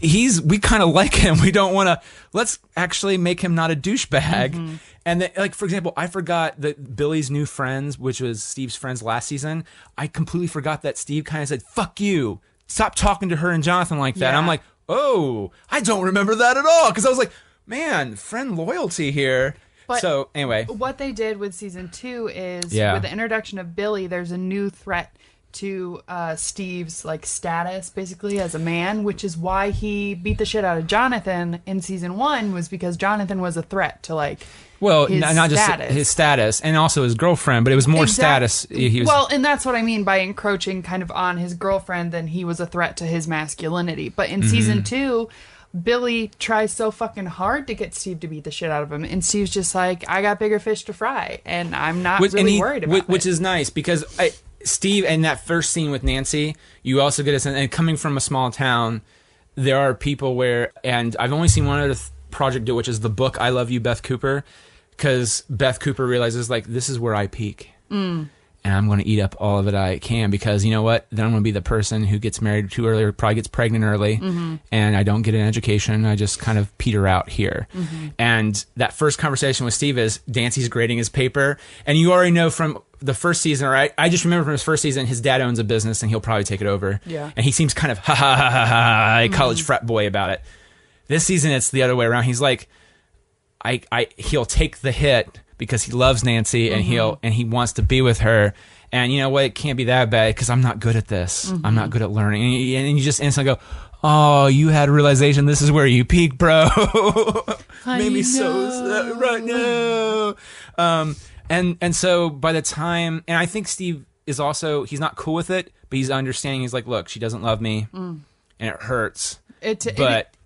we kind of like him, we don't want to, let's actually make him not a douchebag. And then, for example, I forgot that Billy's new friends, which was Steve's friends last season, I completely forgot that Steve kind of said, fuck you, stop talking to her and Jonathan like that. And I'm like, oh, I don't remember that at all. Because I was like, man, friend loyalty here. But so, anyway. What they did with season 2 is, with the introduction of Billy, there's a new threat to Steve's like status basically as a man, which is why he beat the shit out of Jonathan in season 1, was because Jonathan was a threat to like his not just status. his status and also his girlfriend, but it was more status. He was, well, and that's what I mean by encroaching kind of on his girlfriend, then he was a threat to his masculinity. But in season 2, Billy tries so fucking hard to get Steve to beat the shit out of him, and Steve's just like, I got bigger fish to fry, and I'm not really worried about it. Which is nice, because Steve, in that first scene with Nancy, you also get a sense, and coming from a small town, there are people where, and I've only seen one other project do, which is the book I Love You, Beth Cooper, because Beth Cooper realizes, like, this is where I peak. And I'm going to eat up all of it I can, because you know what? Then I'm going to be the person who gets married too early or probably gets pregnant early, and I don't get an education. I just kind of peter out here. And that first conversation with Steve is Dancy's grading his paper, and you already know from the first season, or I just remember from his first season, his dad owns a business and he'll probably take it over. Yeah. And he seems kind of a college frat boy about it. This season, it's the other way around. He's like, he'll take the hit because he loves Nancy and he wants to be with her. And you know what? It can't be that bad because I'm not good at this. I'm not good at learning. And you just instantly go, oh, you had a realization. This is where you peak, bro. Made me so sad right now. And so by the time, and I think Steve is also, he's not cool with it, but he's understanding. He's like, look, she doesn't love me, and it hurts.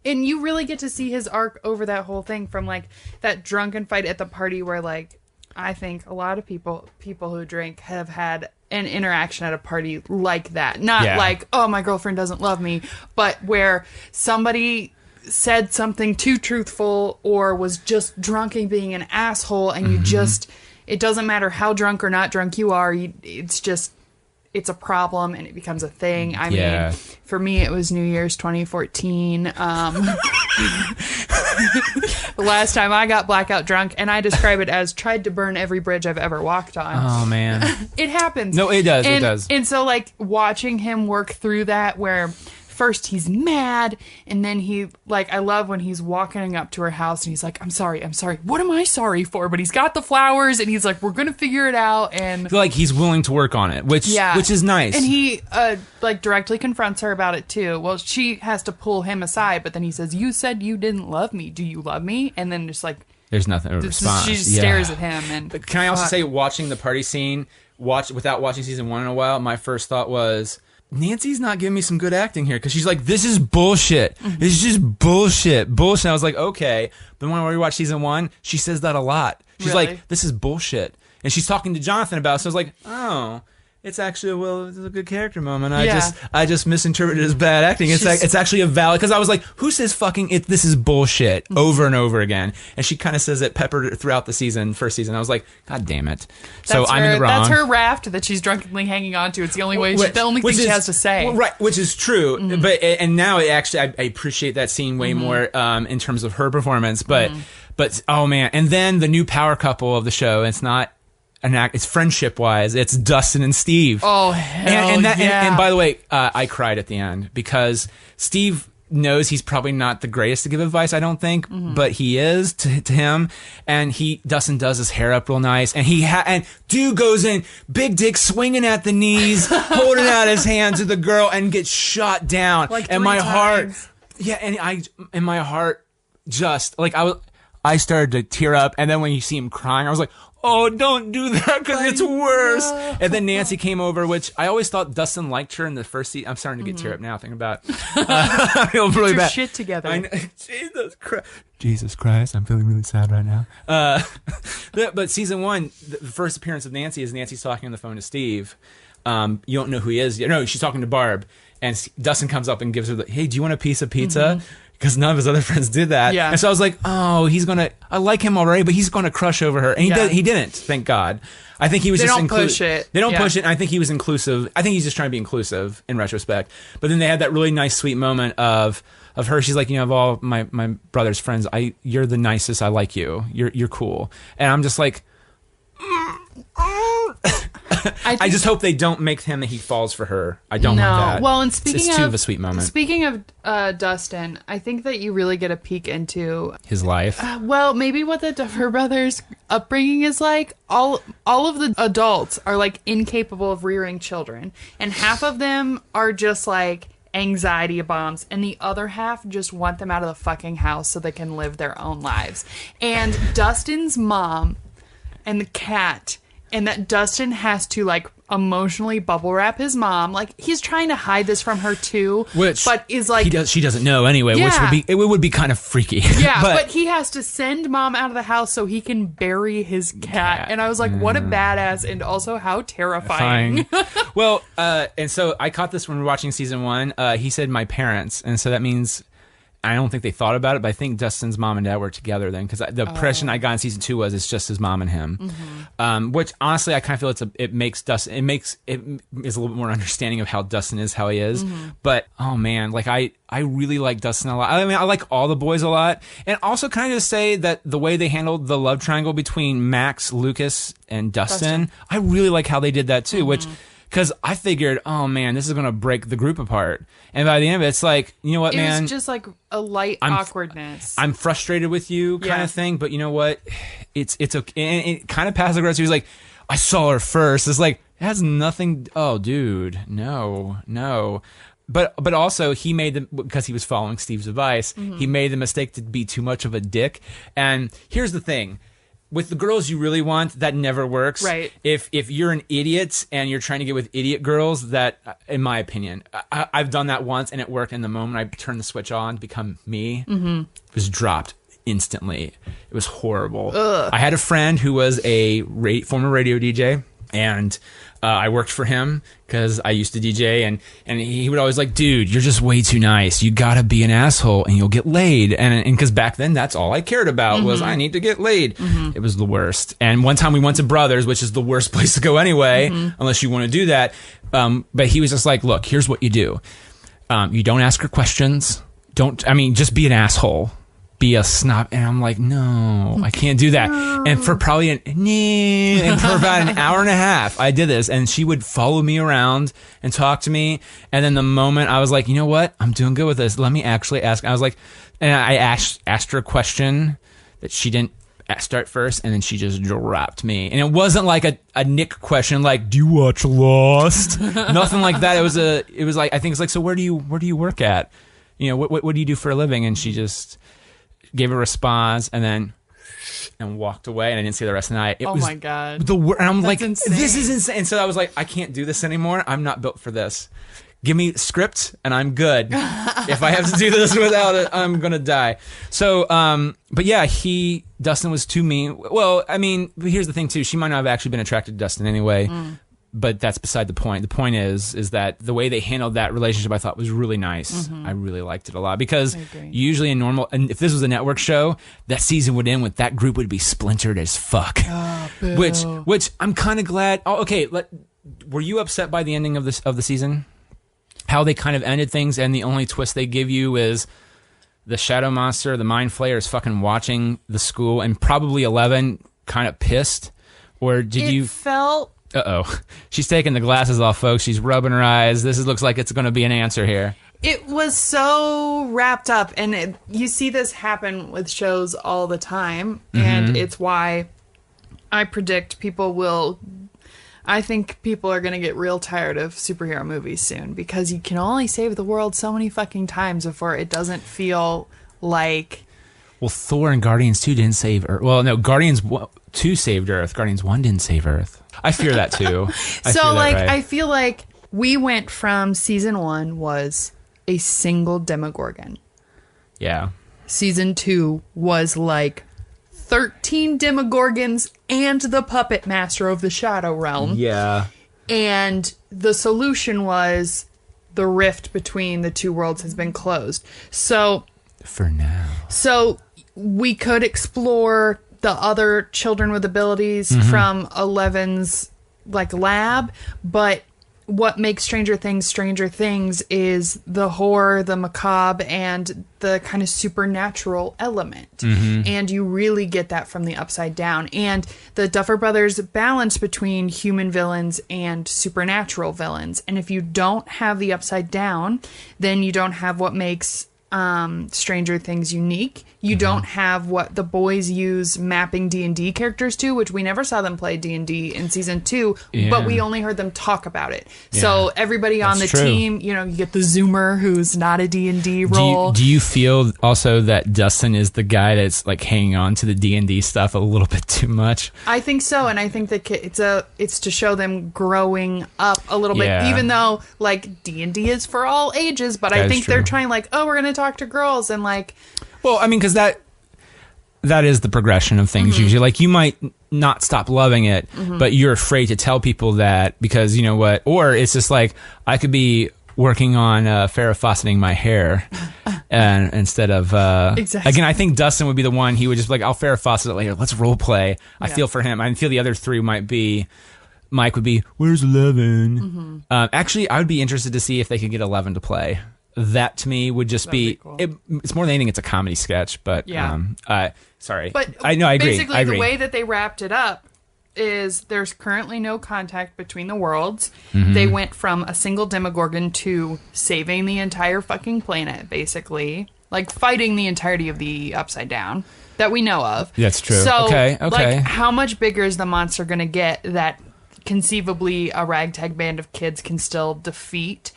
And you really get to see his arc over that whole thing, from like that drunken fight at the party where, like, I think a lot of people who drink have had an interaction at a party like that. Not like, oh, my girlfriend doesn't love me, but where somebody said something too truthful or was just drunk and being an asshole, and you just, it doesn't matter how drunk or not drunk you are, it's a problem and it becomes a thing. I mean, for me, it was New Year's 2014. The last time I got blackout drunk, and I describe it as tried to burn every bridge I've ever walked on. Oh, man. It happens. No, it does. It does. And so, like, watching him work through that, where first he's mad, and then he, like, I love when he's walking up to her house and he's like, I'm sorry. What am I sorry for? But he's got the flowers and he's like, we're going to figure it out. And like, he's willing to work on it, which is nice. And he, like, directly confronts her about it too. Well, she has to pull him aside, but then he says, you said you didn't love me. Do you love me? And then just like, there's nothing to respond. She just stares at him. And but can I also say, watching the party scene, without watching season 1 in a while, my first thought was, Nancy's not giving me some good acting here, because she's like, this is bullshit. This is just bullshit. I was like, okay. But when I rewatched season 1, she says that a lot. She's like, this is bullshit. And she's talking to Jonathan about it. So I was like, oh, it's actually, it's a good character moment. I just misinterpreted it as bad acting. It's actually a valid, because I was like, who says fucking it? This is bullshit over and over again. And she kind of says it peppered throughout the first season. I was like, God damn it. So I'm in the wrong. That's her raft that she's drunkenly hanging on to. It's the only way. The only thing she has to say. Right, which is true. But and now I appreciate that scene way more in terms of her performance. But oh man, and then the new power couple of the show. It's not an act. It's friendship wise. It's Dustin and Steve. Oh hell and by the way, I cried at the end because Steve knows he's probably not the greatest to give advice, I don't think, but he is to him. And Dustin does his hair up real nice, and and dude goes in, big dick swinging at the knees, holding out his hand to the girl, and gets shot down. Like and my times. heart, and my heart just like I started to tear up, and then when you see him crying, I was like, oh, don't do that, because it's worse. No. And then Nancy came over, which I always thought Dustin liked her in the first season. I'm starting to get tear up now, thinking about it. I feel really bad. Shit together. Jesus Christ, I'm feeling really sad right now. But season 1, the first appearance of Nancy is Nancy's talking on the phone to Steve. You don't know who he is. No, she's talking to Barb. And Dustin comes up and gives her hey, do you want a piece of pizza? Because none of his other friends did that. Yeah. And so I was like, oh, I like him already, but he's going to crush over her. And he didn't, thank God. I think he was They don't push it. They don't push it, and I think he was inclusive. I think he's just trying to be inclusive in retrospect. But then they had that really nice, sweet moment of her. She's like, of all my brother's friends, you're the nicest. I like you. You're cool. And I'm just like, I just hope they don't make him that he falls for her. I don't want that. Well, and it's too of a sweet moment. Speaking of Dustin, I think that you really get a peek into his life. Well, maybe what the Duffer Brothers' upbringing is like. All of the adults are like incapable of rearing children, and half of them are just like anxiety bombs, and the other half just want them out of the fucking house so they can live their own lives. And Dustin's mom and the cat, and that Dustin has to like emotionally bubble wrap his mom, like he's trying to hide this from her too, but is like she doesn't know anyway, which would be kind of freaky. Yeah, but he has to send mom out of the house so he can bury his cat. And I was like, what a badass, and also how terrifying. Well, and so I caught this when we were watching season 1. He said my parents, and so that means I don't think they thought about it, but I think Dustin's mom and dad were together then, because the impression I got in season 2 was it's just his mom and him. Which honestly, I kind of feel it is a little bit more understanding of how Dustin is, how he is. But oh man, like I really like Dustin a lot. I mean, I like all the boys a lot, and also kind of say that the way they handled the love triangle between Max, Lucas, and Dustin. I really like how they did that too, which. Because I figured, oh man, this is going to break the group apart. And by the end of it, it's like, you know what, man? It's just like a light awkwardness. I'm frustrated with you kind of thing, but you know what? It's okay. And it kind of passive aggressive. He's like, I saw her first. It's like, it has nothing. Oh, dude, no. But also, he made because he was following Steve's advice, he made the mistake to be too much of a dick. And here's the thing. With the girls you really want, that never works. Right. If you're an idiot and you're trying to get with idiot girls, that, in my opinion, I've done that once and it worked. In the moment I turned the switch on to become me, it was dropped instantly. It was horrible. I had a friend who was a former radio DJ, and I worked for him because I used to DJ, and he would always like, dude, you're just way too nice. You gotta be an asshole and you'll get laid. And because back then that's all I cared about was I need to get laid. It was the worst. And one time we went to Brothers, which is the worst place to go anyway, unless you want to do that. But he was just like, look, here's what you do. You don't ask her questions. Just be an asshole. Be a snob. And I'm like, no, I can't do that. And for probably about an hour and a half, I did this, and she would follow me around and talk to me. And then the moment I was like, you know what? I'm doing good with this. Let me actually ask. I was like, and I asked her a question that she didn't start first, and then she just dropped me. And it wasn't like a Nick question, like, do you watch Lost? Nothing like that. It was like, I think it's like, so where do you work at? You know, what do you do for a living? And she just gave a response and walked away, and I didn't see the rest of the night. It was my god! And I'm like, insane. This is insane. And so I was like, I can't do this anymore. I'm not built for this. Give me script, and I'm good. If I have to do this without it, I'm gonna die. So, but yeah, Dustin was too mean. Well, I mean, here's the thing too. She might not have actually been attracted to Dustin anyway. But that's beside the point. The point is that the way they handled that relationship, I thought was really nice. I really liked it a lot, because usually in normal, and if this was a network show, that season would end with that group would be splintered as fuck. Which I'm kind of glad. Oh, okay. Were you upset by the ending of the season? How they kind of ended things, and the only twist they give you is the Shadow Monster, the Mind Flayer, is fucking watching the school, and probably 11 kind of pissed. Or did you felt? Uh-oh. She's taking the glasses off, folks. She's rubbing her eyes. Looks like it's going to be an answer here. It was so wrapped up, and you see this happen with shows all the time, and it's why I predict I think people are going to get real tired of superhero movies soon, because you can only save the world so many fucking times before it doesn't feel like... Well, Thor and Guardians 2 didn't save Earth. Well, no, Guardians 2 saved Earth. Guardians 1 didn't save Earth. I fear that too. I feel like we went from season 1 was a single Demogorgon. Yeah. Season 2 was like 13 Demogorgons and the puppet master of the Shadow Realm. Yeah. And the solution was the rift between the two worlds has been closed. So for now. So we could explore the other children with abilities from 11's like lab, but what makes Stranger Things is the horror, the macabre, and the kind of supernatural element. And you really get that from the Upside Down. And the Duffer Brothers balance between human villains and supernatural villains. And if you don't have the Upside Down, then you don't have what makes Stranger Things unique. You don't have what the boys use mapping D&D characters to, which we never saw them play D&D in season 2, but we only heard them talk about it. So everybody on the team, you know, you get the Zoomer who's not a D&D role. Do you feel also that Dustin is the guy that's like hanging on to the D&D stuff a little bit too much? I think so, and I think that it's to show them growing up a little bit, even though like D&D is for all ages, but I think they're trying like, oh, we're going to talk to girls and like... Well, I mean, because that is the progression of things usually. Like, you might not stop loving it, but you're afraid to tell people that because, you know what, or it's just like, I could be working on Farrah Fawcetting my hair and instead of... Again, I think Dustin would be the one, he would just be like, I'll Farrah Fawcett it later. Let's role play. I feel for him. I feel the other three might be... Mike would be, where's 11? Actually, I would be interested to see if they could get 11 to play. That to me would just be cool. It's more than anything, it's a comedy sketch, but sorry. But I agree. Basically, the way that they wrapped it up is there's currently no contact between the worlds. They went from a single Demogorgon to saving the entire fucking planet, basically. Like, fighting the entirety of the Upside Down that we know of. That's true. So, okay. like, how much bigger is the monster going to get that conceivably a ragtag band of kids can still defeat?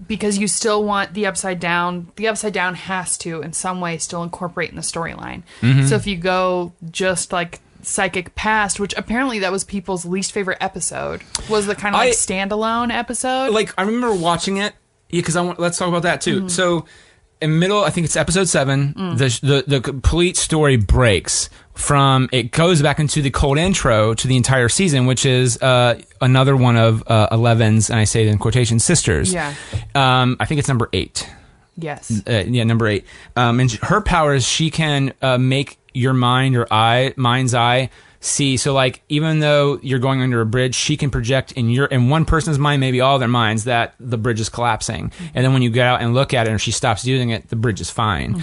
Because you still want the Upside Down. The Upside Down has to, in some way, still incorporate in the storyline. So if you go just like Psychic Past, which apparently that was people's least favorite episode, was the kind of like standalone episode. Like, I remember watching it, because let's talk about that too. So in middle, I think it's episode 7, the complete story breaks from, it goes back into the cold intro to the entire season, which is another one of 11's, and I say it in quotation, sisters. Yeah. I think it's number 8. Yes. Number 8. And her power is she can make your mind's eye see. So like, even though you're going under a bridge, she can project in one person's mind, maybe all their minds, that the bridge is collapsing. And then when you get out and look at it and she stops doing it, the bridge is fine.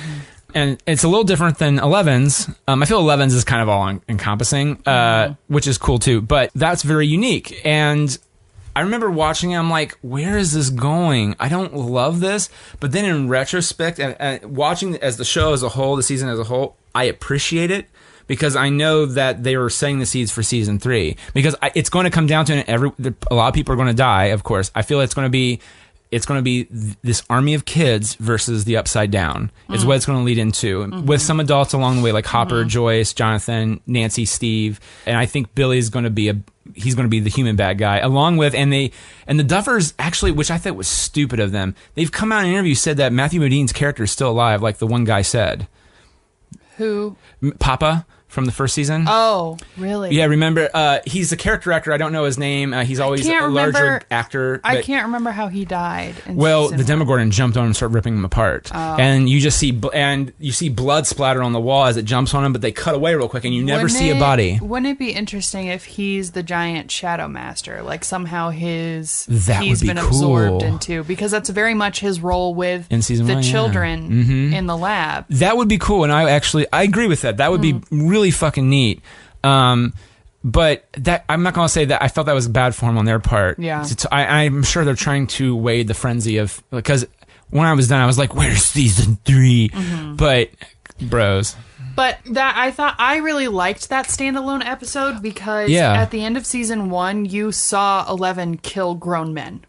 And it's a little different than 11's. I feel 11's is kind of all encompassing, which is cool too. But that's very unique. And I remember watching it, I'm like, where is this going? I don't love this. But then in retrospect, and watching as the show as a whole, the season as a whole, I appreciate it. Because I know that they were setting the seeds for season 3. Because it's going to come down to a lot of people are going to die, of course. I feel it's going to be this army of kids versus the Upside Down is what it's going to lead into, with some adults along the way, like Hopper, Joyce, Jonathan, Nancy, Steve, and I think Billy's going to be he's going to be the human bad guy, along with and the Duffers, actually, which I thought was stupid of them. They've come out in an interview, said that Matthew Modine's character is still alive, like the one guy said. Who? Papa from the first season. Oh, really? Yeah, remember, he's a character actor. I don't know his name. He's always a larger actor. I can't remember how he died. Well, the Demogorgon jumped on him and started ripping him apart. Oh. And you just see blood splatter on the wall as it jumps on him, but they cut away real quick and you never see a body. Wouldn't it be interesting if he's the giant Shadow Master? Like somehow he's been absorbed into, because that's very much his role with in season the 1, children in the lab. That would be cool, and I agree with that. That would be really fucking neat. But that, I'm not going to say that I felt that was bad form on their part. Yeah. I'm sure they're trying to wade the frenzy of, because when I was done, I was like, where's season 3? But bros. But I really liked that standalone episode because at the end of season 1, you saw 11 kill grown men.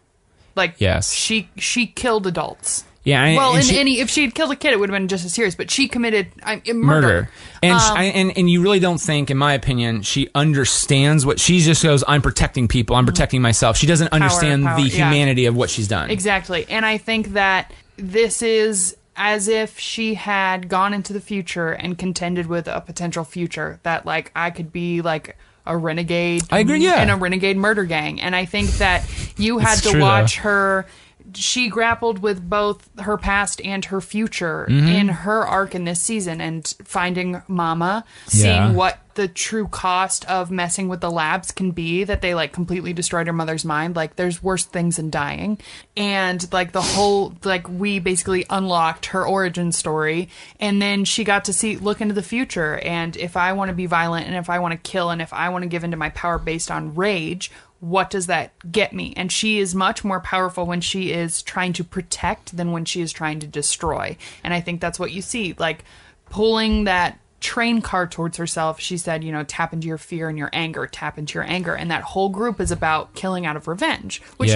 Like, yes. She killed adults. Yeah, if she had killed a kid, it would have been just as serious. But she committed murder. And you really don't think, in my opinion, she understands what she just goes. I'm protecting people. I'm protecting myself. She doesn't understand the humanity of what she's done. Exactly. And I think that this is as if she had gone into the future and contended with a potential future that, like, I could be like a renegade. I agree. Yeah, in a renegade murder gang. And I think that you had to watch her she grappled with both her past and her future in her arc in this season, and finding Mama, seeing what the true cost of messing with the labs can be, that they like completely destroyed her mother's mind. Like, there's worse things than dying. And like the whole, like, we basically unlocked her origin story, and then she got to look into the future. And if I want to be violent, and if I want to kill, and if I want to give into my power based on rage, what does that get me? And she is much more powerful when she is trying to protect than when she is trying to destroy. And I think that's what you see, like pulling that train car towards herself. She said, you know, tap into your fear and your anger, tap into your anger. And that whole group is about killing out of revenge, which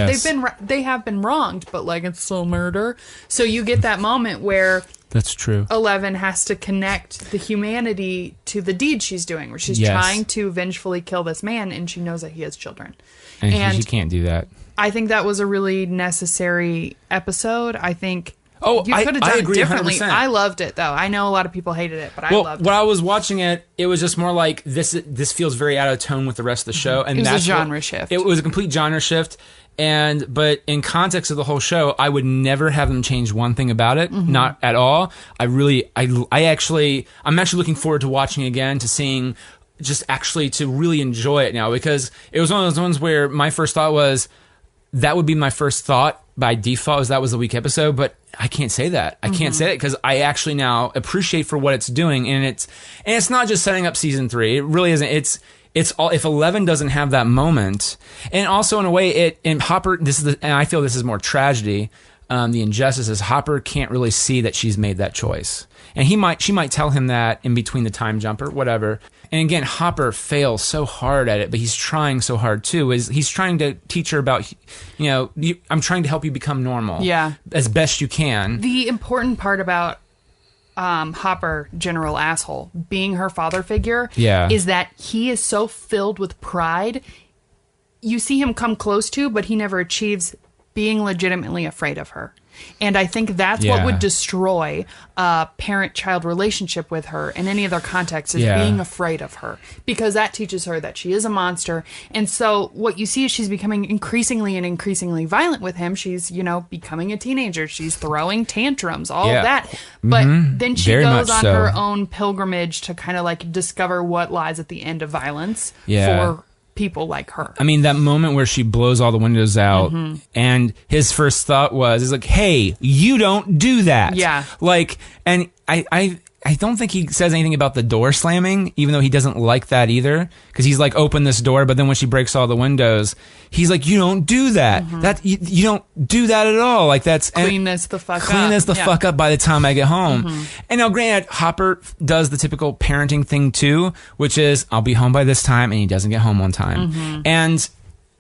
they have been wronged, but like, it's still murder. So you get that moment where that's true. 11 has to connect the humanity to the deed she's doing, where she's trying to vengefully kill this man, and she knows that he has children. And she can't do that. I think that was a really necessary episode. I think you could have done it differently. 100%. I loved it, though. I know a lot of people hated it, but I loved it. When I was watching it, it was just more like, this feels very out of tone with the rest of the show. And it was that's a genre shift. It was a complete genre shift. But in context of the whole show, I would never have them change one thing about it. Not at all. I'm actually looking forward to watching again, to seeing, just actually to really enjoy it now, because it was one of those ones where my first thought was, that would be my first thought by default, that was the weak episode, but I can't say that. I can't say it, because I actually now appreciate for what it's doing, and it's not just setting up season 3. It really isn't. It's all, if 11 doesn't have that moment, and also in a way, and Hopper, and I feel this is more tragedy. The injustice is Hopper can't really see that she's made that choice, and she might tell him that in between the time jump or whatever. And again, Hopper fails so hard at it, but he's trying so hard too. He's trying to teach her about, I'm trying to help you become normal, as best you can. The important part about Hopper, general asshole, being her father figure, is that he is so filled with pride. You see him come close to, but he never achieves being legitimately afraid of her. And I think that's what would destroy a parent-child relationship with her in any other context, is being afraid of her. Because that teaches her that she is a monster. And so what you see is she's becoming increasingly and increasingly violent with him. She's, becoming a teenager. She's throwing tantrums, all of that. But then she goes on her own pilgrimage to kind of like discover what lies at the end of violence for people like her. I mean, that moment where she blows all the windows out, and his first thought was, hey, you don't do that. Yeah. Like, and I don't think he says anything about the door slamming, even though he doesn't like that either, because he's like, open this door, but then when she breaks all the windows, he's like, you don't do that. That you don't do that at all. Like, that's clean this the fuck up. Clean this the fuck up by the time I get home. And now, granted, Hopper does the typical parenting thing too, which is, I'll be home by this time, and he doesn't get home on time. And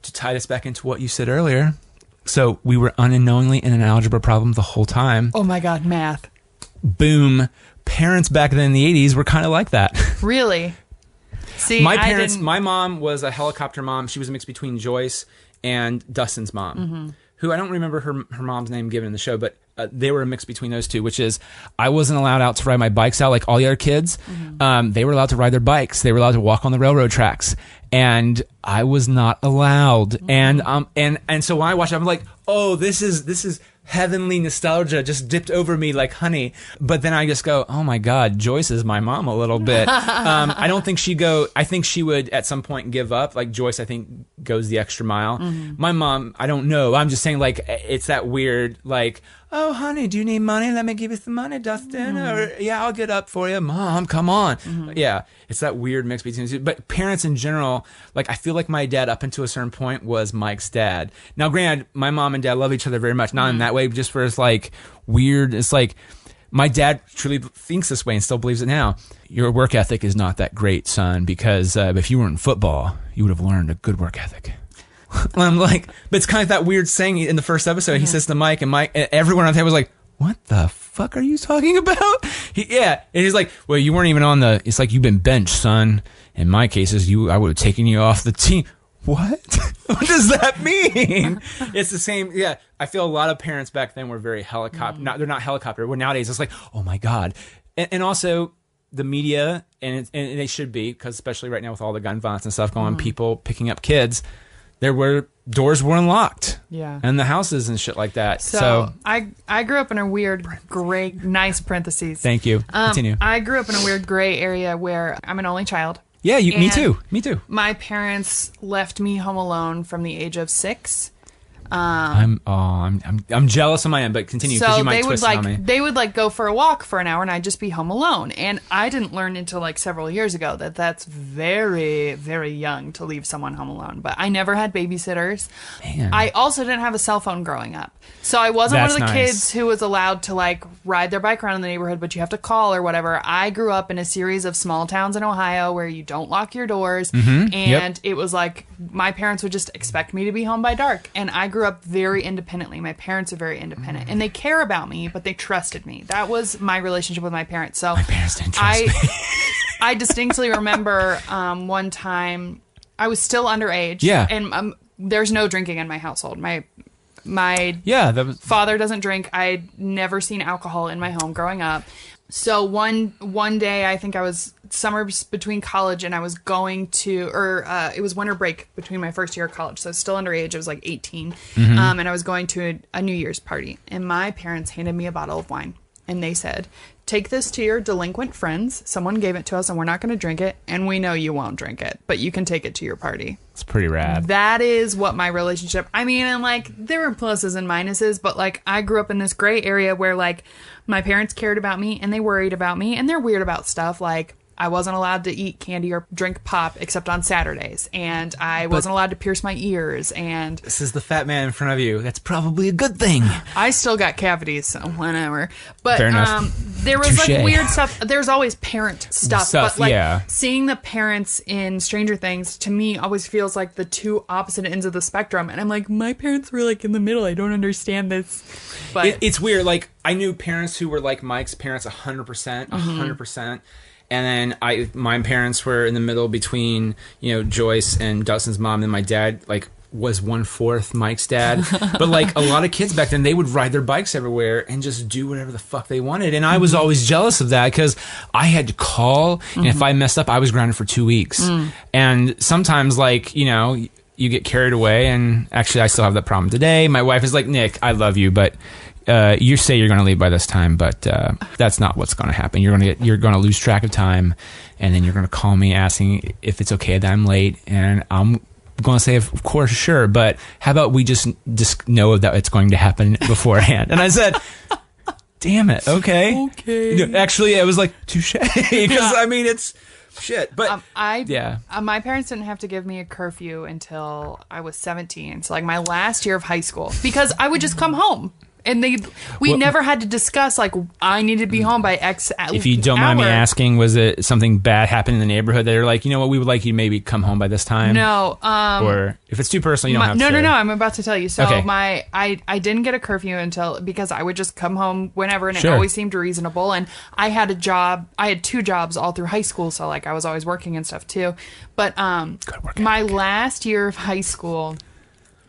to tie this back into what you said earlier, so we were unknowingly in an algebra problem the whole time. Oh my God, math. Boom. Parents back then in the 80s were kind of like that. Really? See, my mom was a helicopter mom. She was a mix between Joyce and Dustin's mom, who I don't remember her mom's name given in the show, but they were a mix between those two, which is, I wasn't allowed out to ride my bikes out like all the other kids. They were allowed to ride their bikes. They were allowed to walk on the railroad tracks, and I was not allowed. And so when I watched it, I'm like, oh, this is heavenly nostalgia just dipped over me like honey. But then I just go, oh my God, Joyce is my mom a little bit. I don't think I think she would at some point give up. Like, Joyce, I think, goes the extra mile. My mom, I don't know. I'm just saying, like, it's that weird, like, oh, honey, do you need money? Let me give you some money, Dustin. Or, yeah, I'll get up for you. Mom, come on. Yeah, it's that weird mix between the two. But parents in general, like, I feel like my dad, up until a certain point, was Mike's dad. Now, granted, my mom and dad love each other very much. Not in that way, just for it's like weird. It's like, my dad truly thinks this way and still believes it now. Your work ethic is not that great, son, because if you were in football, you would have learned a good work ethic. I'm like, but it's kind of that weird saying in the first episode. He says to Mike, and everyone on the table was like, what the fuck are you talking about? And he's like, well, you weren't even on it's like, you've been benched, son. In my cases, I would have taken you off the team. What? What does that mean? It's the same. Yeah. I feel a lot of parents back then were very helicopter. They're not helicopter. Well, nowadays it's like, oh my God. And also the media, and they should be, because especially right now with all the gun violence and stuff going on, people picking up kids, there were doors were unlocked. Yeah. And the houses and shit like that. So I grew up in a weird gray, nice parentheses. Thank you. Continue. I grew up in a weird gray area where I'm an only child. Yeah, me too. Me too. My parents left me home alone from the age of 6. I'm jealous on my end, but continue because you might twist it on me. They would like go for a walk for an hour, and I'd just be home alone. And I didn't learn until like several years ago that that's very, very young to leave someone home alone. But I never had babysitters. Man. I also didn't have a cell phone growing up, so I wasn't one of the kids who was allowed to like ride their bike around in the neighborhood, but you have to call or whatever. I grew up in a series of small towns in Ohio where you don't lock your doors, and it was like my parents would just expect me to be home by dark, and I grew up very independently. My parents are very independent, and they care about me, but they trusted me. That was my relationship with my parents. So my parents didn't trust me. I distinctly remember one time I was still underage. Yeah, and there's no drinking in my household. My father doesn't drink. I'd never seen alcohol in my home growing up. So one day, I think I was summer between college, and I was going to, it was winter break between my first year of college. So I was still underage. I was like 18. And I was going to a New Year's party, and my parents handed me a bottle of wine, and they said, take this to your delinquent friends. Someone gave it to us, and we're not going to drink it. And we know you won't drink it, but you can take it to your party. It's pretty rad. That is what my relationship, I mean, and like there were pluses and minuses, but like I grew up in this gray area where like my parents cared about me and they worried about me, and they're weird about stuff like I wasn't allowed to eat candy or drink pop except on Saturdays, and I wasn't allowed to pierce my ears, and this is the fat man in front of you. That's probably a good thing. I still got cavities, so whatever. But fair enough. There was Touché. like weird stuff. There's always parent stuff, but like seeing the parents in Stranger Things to me always feels like the two opposite ends of the spectrum, and I'm like, my parents were like in the middle. I don't understand this. But it's weird. Like I knew parents who were like Mike's parents 100%, 100%. And then my parents were in the middle between, Joyce and Dustin's mom, and my dad was 1/4 Mike's dad. But like a lot of kids back then, they would ride their bikes everywhere and just do whatever the fuck they wanted. And I was always jealous of that because I had to call, and if I messed up, I was grounded for 2 weeks. And sometimes you get carried away, and actually I still have that problem today. My wife is like, Nick, I love you, but you say you're going to leave by this time, but that's not what's going to happen. You're going to lose track of time, and then you're going to call me asking if it's okay that I'm late, and I'm going to say, of course, sure, but how about we just know that it's going to happen beforehand? And I said, damn it, okay. Actually, it was like touche, because I mean it's shit. But my parents didn't have to give me a curfew until I was 17, so like my last year of high school, because I would just come home. And we never had to discuss, like, I need to be home by X hour. If you don't mind me asking, was it something bad happened in the neighborhood that are like, you know what, we would like you to maybe come home by this time? No. Or if it's too personal, you don't have to. No, I'm about to tell you. So I didn't get a curfew because I would just come home whenever, and it always seemed reasonable. And I had a job. I had 2 jobs all through high school, so like I was always working and stuff too. But my last year of high school,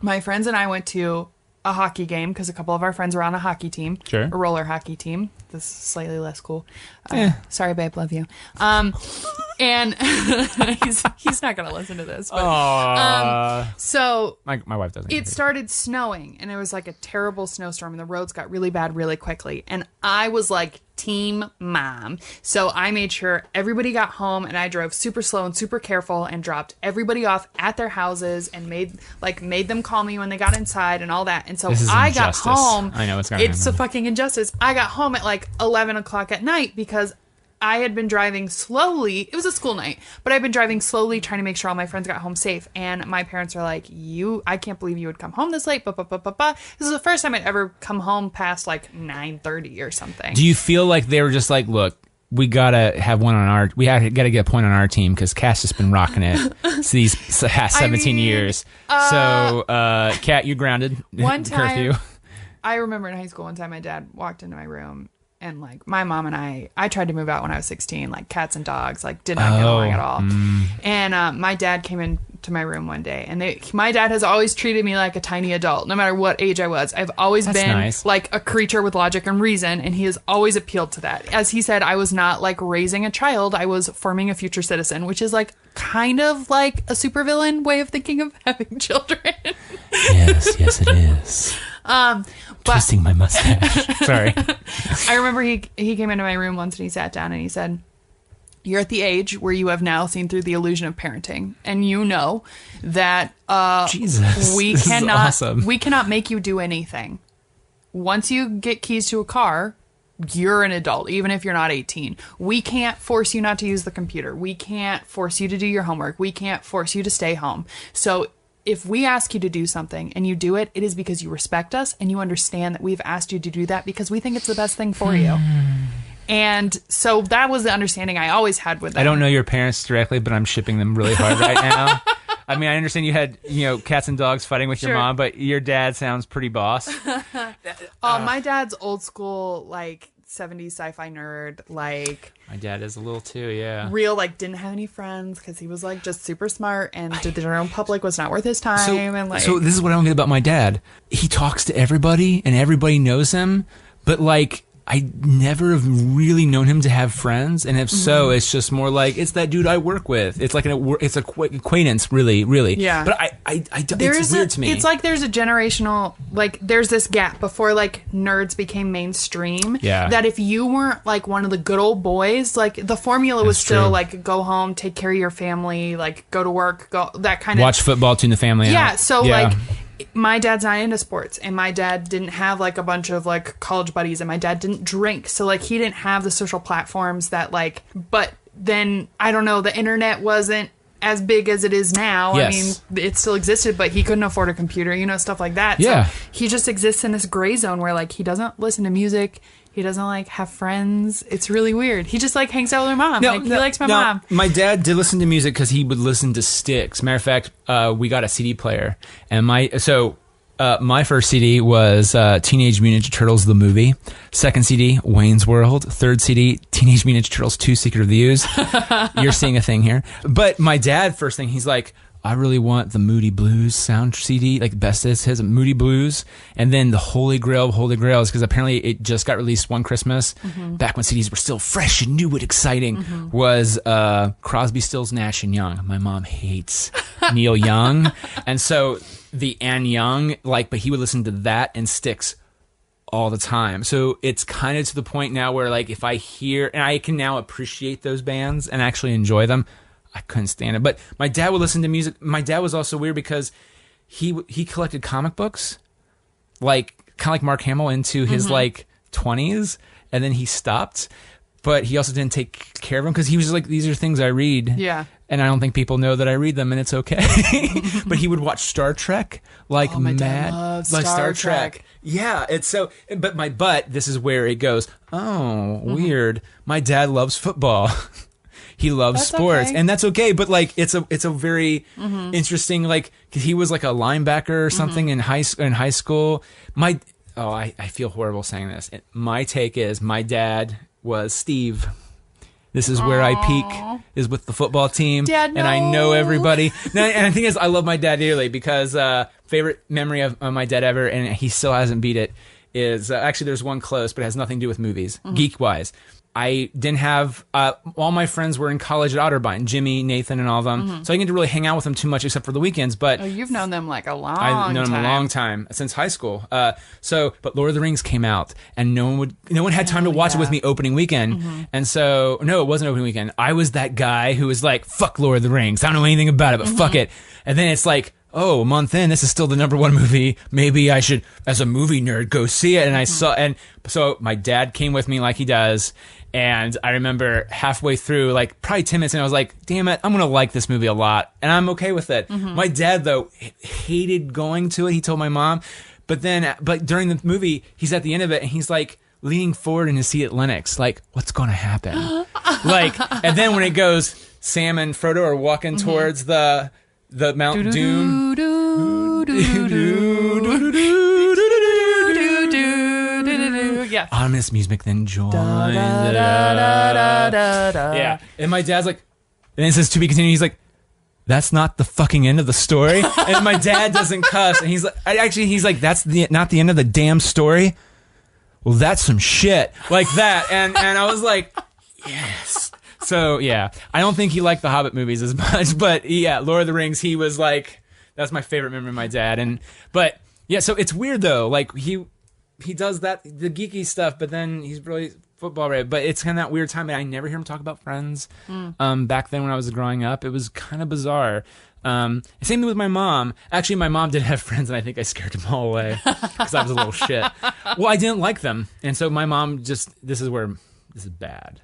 my friends and I went to a hockey game because a couple of our friends were on a hockey team, a roller hockey team. This is slightly less cool. Sorry, babe, love you. And he's not gonna listen to this. But, so my wife doesn't. It started snowing, and it was like a terrible snowstorm, and the roads got really bad really quickly. And I was like team mom, so I made sure everybody got home, and I drove super slow and super careful, and dropped everybody off at their houses, and made them call me when they got inside and all that. And so I got home. I know it's gonna happen. It's a fucking injustice. I got home at like 11 o'clock at night because I had been driving slowly. It was a school night, but I've been driving slowly trying to make sure all my friends got home safe. And my parents are like, I can't believe you would come home this late. This is the first time I'd ever come home past like 9:30 or something. Do you feel like they were just like, look, we gotta have one on gotta get a point on our team because Cass has been rocking it these past 17 years. So, Kat, you grounded. One time, curfew. I remember in high school, one time my dad walked into my room, and like my mom and I tried to move out when I was 16, like cats and dogs, like did not get along at all. And my dad came into my room one day, and my dad has always treated me like a tiny adult, no matter what age I was. I've always been like a creature with logic and reason, and he has always appealed to that. As he said, I was not like raising a child, I was forming a future citizen, which is like kind of like a supervillain way of thinking of having children. Yes, it is. Twisting my mustache. Sorry. I remember he came into my room once and he sat down and he said, "You're at the age where you have now seen through the illusion of parenting, and you know that Jesus, we this is cannot awesome. we cannot make you do anything. Once you get keys to a car, you're an adult, even if you're not 18. We can't force you not to use the computer. We can't force you to do your homework. We can't force you to stay home. So if we ask you to do something and you do it, it is because you respect us and you understand that we've asked you to do that because we think it's the best thing for you." And so that was the understanding I always had with them. I don't know your parents directly, but I'm shipping them really hard right now. I mean, I understand you had, cats and dogs fighting with your mom, but your dad sounds pretty boss. My dad's old school, like 70s sci-fi nerd, like my dad is a little too, yeah. Real, like, didn't have any friends because he was like just super smart and the general public was not worth his time. So this is what I don't get about my dad. He talks to everybody and everybody knows him, but like, I never have really known him to have friends, and if so, it's just more like it's that dude I work with. It's like it's an acquaintance, really. Yeah. But it's weird to me. It's like there's a generational, like there's this gap before like nerds became mainstream. Yeah. That if you weren't like one of the good old boys, like the formula was still like go home, take care of your family, like go to work, go that kind of watch football, tune the family out. Yeah. So like. My dad's not into sports, and my dad didn't have like a bunch of like college buddies, and my dad didn't drink, so like he didn't have the social platforms that like. But then I don't know, the internet wasn't as big as it is now. Yes. I mean, it still existed, but he couldn't afford a computer, stuff like that. Yeah. So he just exists in this gray zone where like he doesn't listen to music. He doesn't like have friends. It's really weird. He just like hangs out with my mom. He likes my mom. My dad did listen to music because he would listen to Styx. Matter of fact, we got a CD player, and my first CD was Teenage Mutant Ninja Turtles the movie. Second CD, Wayne's World. Third CD, Teenage Mutant Ninja Turtles 2: Secret of the Ooze. You're seeing a thing here. But my dad, first thing, he's like, I really want the Moody Blues sound CD, like best is his Moody Blues, and then the Holy Grail of Holy Grails, because apparently it just got released one Christmas, back when CDs were still fresh and new and exciting, was Crosby, Stills, Nash and Young. My mom hates Neil Young, and so the Ann Young, but he would listen to that and Styx all the time. So it's kind of to the point now where like if I hear, and I can now appreciate those bands and actually enjoy them. I couldn't stand it. But my dad would listen to music. My dad was also weird because he collected comic books, like kind of like Mark Hamill into his like 20s, and then he stopped. But he also didn't take care of them because he was just like, these are things I read. Yeah. And I don't think people know that I read them, and it's okay. But he would watch Star Trek like my mad, dad loves like Star Trek. Yeah, it's so. But this is where it goes. Oh, weird. My dad loves football. He loves sports, okay. and that's okay. But like, it's a very interesting, like, 'cause he was like a linebacker or something in high school. I feel horrible saying this. My take is my dad was Steve. This is where I peak, is with the football team. Dad, no. And I know everybody. And the thing is, I love my dad dearly because favorite memory of my dad ever, and he still hasn't beat it, is actually there's one close, but it has nothing to do with movies, geek-wise. I didn't have, all my friends were in college at Otterbein, Jimmy, Nathan, and all of them. So I didn't get to really hang out with them too much except for the weekends. But you've known them like a long time. I've known them a long time, since high school. But Lord of the Rings came out, and no one had time to watch it with me opening weekend. And so, no, it wasn't opening weekend. I was that guy who was like, fuck Lord of the Rings. I don't know anything about it, but fuck it. And then it's like, oh, a month in, this is still the #1 movie. Maybe I should, as a movie nerd, go see it. And I saw, and so my dad came with me like he does. And I remember halfway through, like probably 10 minutes, and I was like, damn it, I'm going to like this movie a lot. And I'm okay with it. My dad, though, hated going to it. He told my mom. But during the movie, he's at the end of it, and he's like leaning forward in his seat at Lennox, like, what's going to happen? And then when it goes, Sam and Frodo are walking towards the Mount Doom. Yeah. Ominous music then joined. Yeah. And my dad's like, and then it says to be continued. He's like, that's not the fucking end of the story. And my dad doesn't cuss. And he's like, that's not the end of the damn story. Well, that's some shit like that. And I was like, yes. So yeah, I don't think he liked the Hobbit movies as much, but yeah, Lord of the Rings, he was like, that's my favorite memory of my dad. But yeah, so it's weird though. Like he does that, the geeky stuff, but then he's really football related. But it's kind of that weird time, and I never hear him talk about Friends. Back then when I was growing up, it was kind of bizarre. Same thing with my mom. Actually, my mom did have friends, and I think I scared them all away because I was a little shit. Well, I didn't like them, and so my mom this is bad.